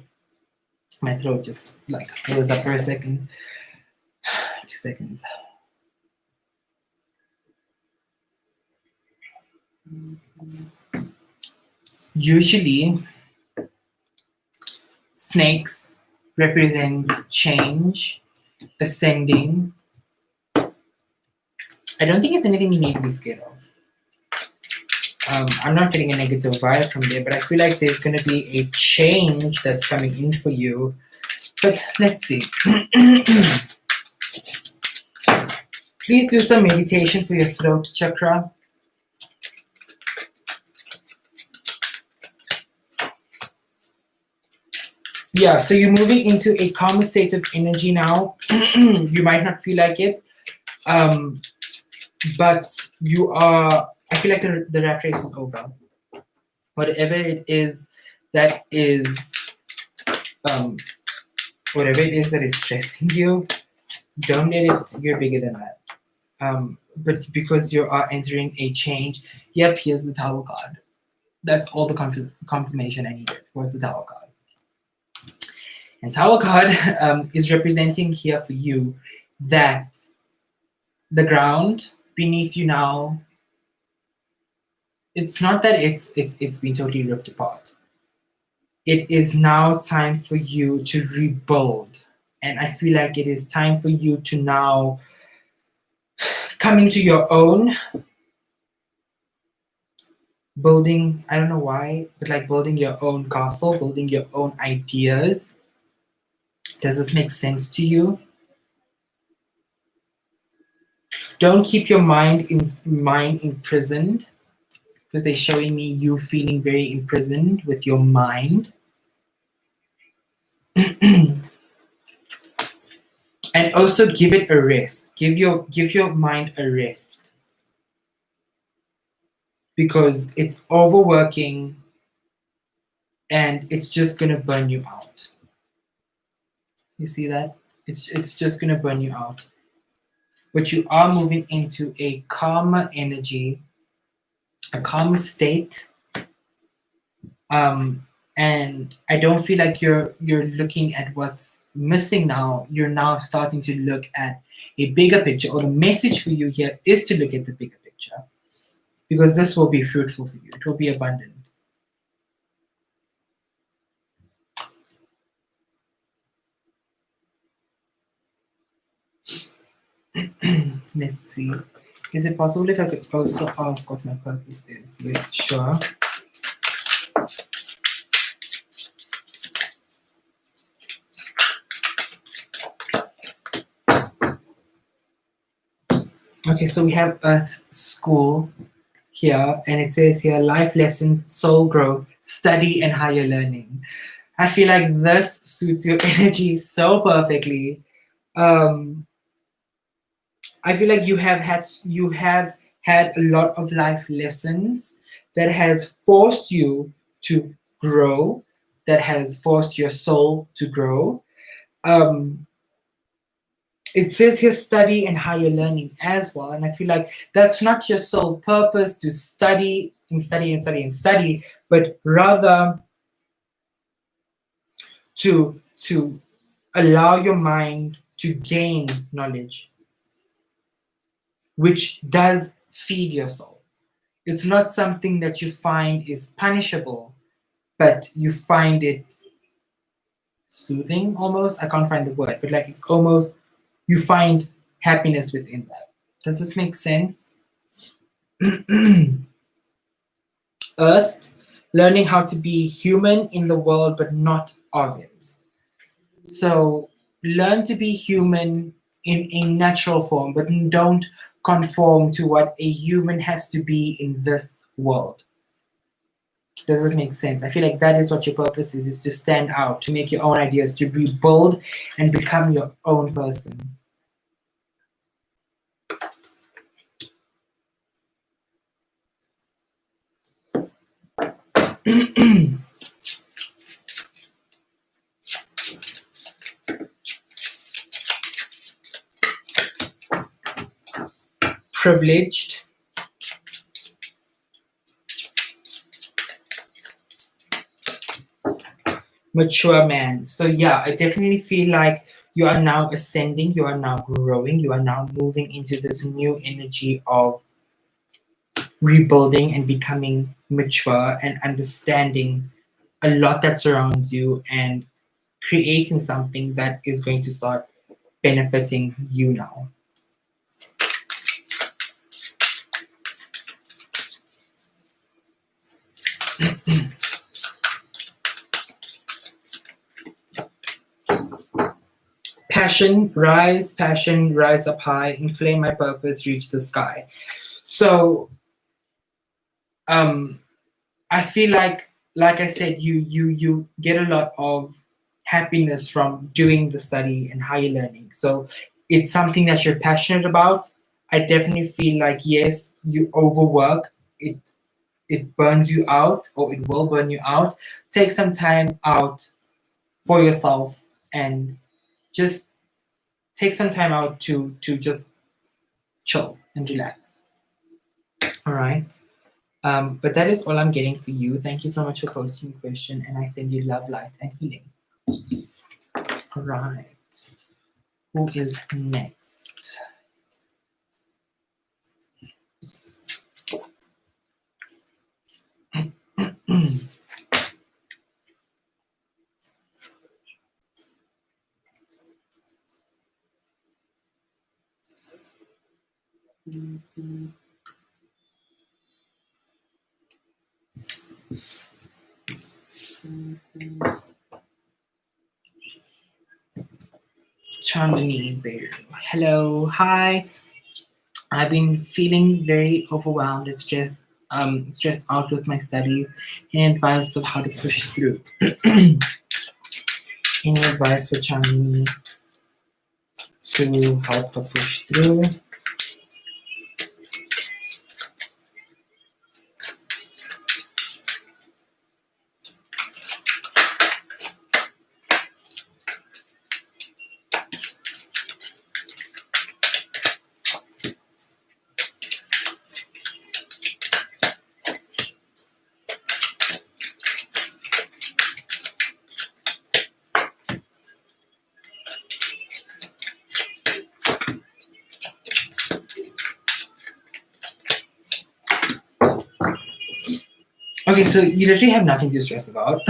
[SPEAKER 1] my throat just like closed up for a second. 2 seconds. Usually, snakes represent change, ascending. I don't think it's anything you need to be scared of. I'm not getting a negative vibe from there, but I feel like there's going to be a change that's coming in for you. But let's see. Please do some meditation for your throat chakra. Yeah, so you're moving into a calmer state of energy now. You might not feel like it, but you are. I feel like the rat race is over. Whatever it is that is, um, whatever it is that is stressing you, don't let it. You're bigger than that. But because you are entering a change, yep, here's the Tower card. That's all the confirmation I needed. Was the Tower card. And Tower card is representing here for you that the ground beneath you now, it's not that it's been totally ripped apart. It is now time for you to rebuild. And I feel like it is time for you to now come into your own, building, I don't know why, but like building your own castle, building your own ideas. Does this make sense to you? Don't keep your mind imprisoned, because they're showing me you feeling very imprisoned with your mind. And also give it a rest. Give your mind a rest, because it's overworking and it's just gonna burn you out. You see that? It's just gonna burn you out. But you are moving into a calmer energy, a calm state. And I don't feel like you're looking at what's missing now. You're now starting to look at a bigger picture, or the message for you here is to look at the bigger picture, because this will be fruitful for you. It will be abundant. Let's see. Is it possible if I could also ask what my purpose is? Yes, sure. Okay, so we have Earth School here, and it says here life lessons, soul growth, study, and higher learning. I feel like this suits your energy so perfectly. I feel like you have had a lot of life lessons that has forced you to grow, that has forced your soul to grow. Um, it says here study and higher learning as well, and I feel like that's not your sole purpose to study and study and study and study, but rather to allow your mind to gain knowledge, which does feed your soul. It's not something that you find is punishable, but you find it soothing almost. I can't find the word, but like it's almost, you find happiness within that. Does this make sense? Earth, learning how to be human in the world, but not of it. So learn to be human in a natural form, but don't conform to what a human has to be in this world. Does it make sense? I feel like that is what your purpose is to stand out, to make your own ideas, to be bold and become your own person. Privileged. Mature man. So yeah, I definitely feel like you are now ascending, you are now growing, you are now moving into this new energy of rebuilding and becoming mature and understanding a lot that surrounds you and creating something that is going to start benefiting you now. Passion, rise up high, inflame my purpose, reach the sky. So I feel like I said, you get a lot of happiness from doing the study and higher learning. So it's something that you're passionate about. I definitely feel like yes, you overwork, it burns you out, or it will burn you out. Take some time out for yourself and just take some time out to just chill and relax. All right. But that is all I'm getting for you. Thank you so much for posting your question, and I send you love, light, and healing. All right. Who is next? Chandani Bear. Hello, hi. I've been feeling very overwhelmed and stressed out with my studies. Any advice of how to push through? Any advice for Chinese to help her push through? Okay, so you literally have nothing to stress about.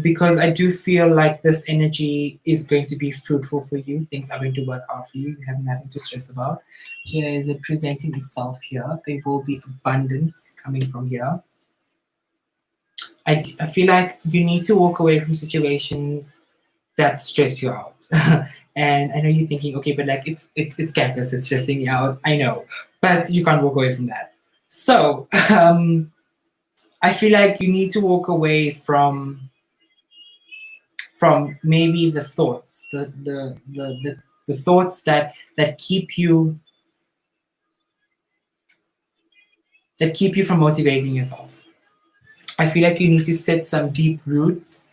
[SPEAKER 1] Because I do feel like this energy is going to be fruitful for you. Things are going to work out for you. You have nothing to stress about. Here is it presenting itself here. There will be abundance coming from here. I feel like you need to walk away from situations that stress you out. And I know you're thinking, okay, but like it's campus, it's stressing me out. I know, but you can't walk away from that. So I feel like you need to walk away from maybe the thoughts, the thoughts that keep you from motivating yourself. I feel like you need to set some deep roots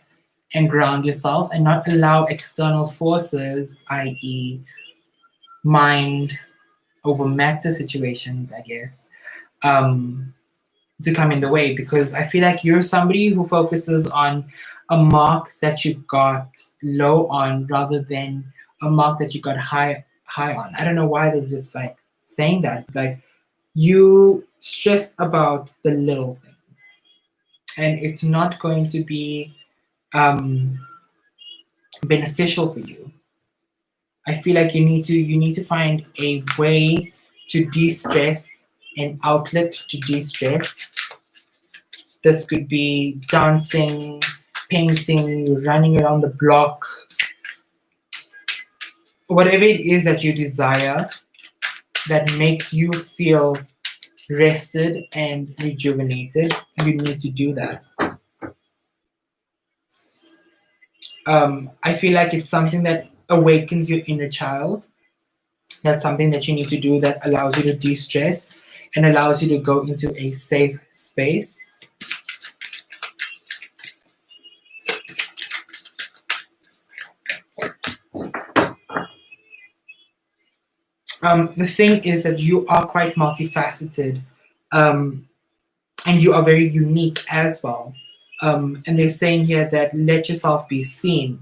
[SPEAKER 1] and ground yourself and not allow external forces, i.e., mind over matter situations, I guess, um, to come in the way, because I feel like you're somebody who focuses on a mark that you got low on rather than a mark that you got high on. I don't know why they're just like saying that. Like you stress about the little things, and it's not going to be um, beneficial for you. I feel like you need to find a way to de-stress, an outlet to de-stress. This could be dancing, painting, running around the block, whatever it is that you desire that makes you feel rested and rejuvenated. You need to do that. I feel like it's something that awakens your inner child. That's something that you need to do that allows you to de-stress and allows you to go into a safe space. The thing is that you are quite multifaceted, um, and you are very unique as well. And they're saying here that let yourself be seen.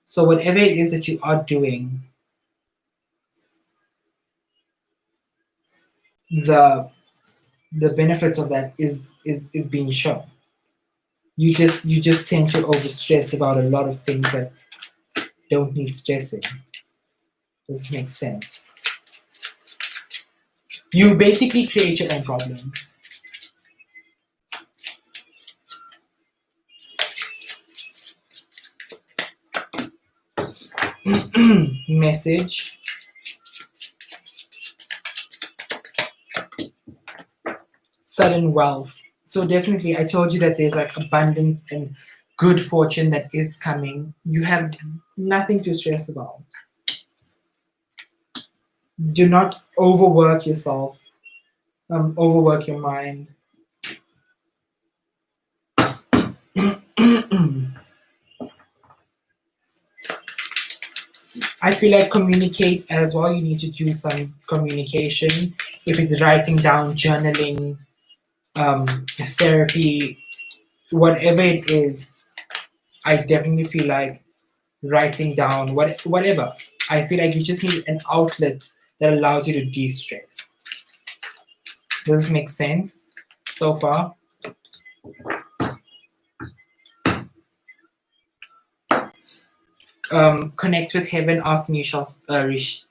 [SPEAKER 1] So whatever it is that you are doing, the the benefits of that is being shown. You just tend to overstress about a lot of things that don't need stressing. Does this make sense? You basically create your own problems. Message. Sudden wealth. So definitely, I told you that there's like abundance and good fortune that is coming. You have nothing to stress about. Do not overwork yourself, overwork your mind. I feel like communicate as well. You need to do some communication. If it's writing down, journaling, therapy, whatever it is, I definitely feel like writing down whatever. I feel like you just need an outlet that allows you to de-stress. Does this make sense so far? Connect with heaven, ask and you shall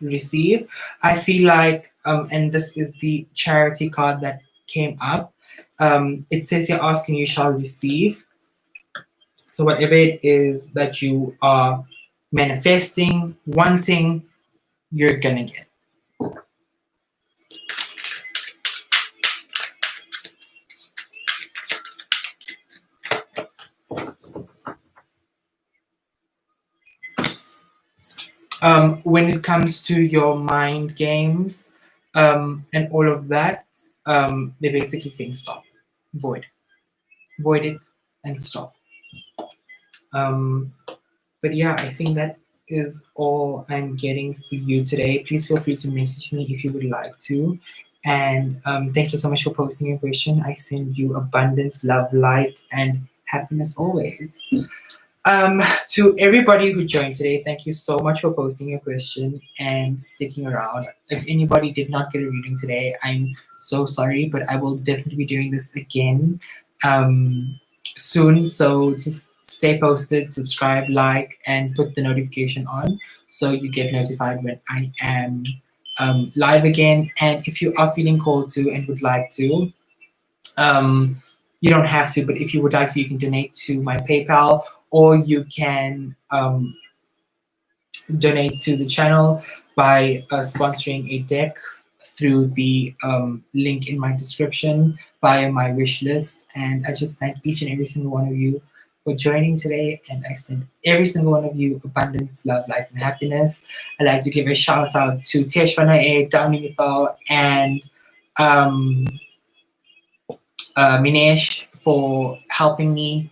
[SPEAKER 1] receive. I feel like, and this is the charity card that came up. It says here, ask and you shall receive. So whatever it is that you are manifesting, wanting, you're gonna get. When it comes to your mind games and all of that, they're basically saying stop, void, void it, and stop. Um, but yeah, I think that is all I'm getting for you today. Please feel free to message me if you would like to. And thank you so much for posting your question. I send you abundance, love, light, and happiness always. To everybody who joined today, thank you so much for posting your question and sticking around. If anybody did not get a reading today, I'm so sorry, but I will definitely be doing this again soon. So just stay posted, subscribe, like, and put the notification on so you get notified when I am live again. And if you are feeling called to and would like to, um, you don't have to, but if you would like to, you can donate to my PayPal, or you can donate to the channel by sponsoring a deck through the link in my description via my wish list. And I just thank each and every single one of you for joining today. And I send every single one of you abundance, love, light, and happiness. I'd like to give a shout out to Teshvanae, Downy Mithal, and um, Minesh for helping me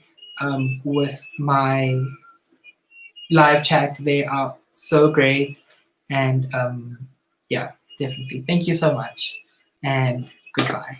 [SPEAKER 1] with my live chat. They are so great. And yeah, definitely. Thank you so much. And goodbye.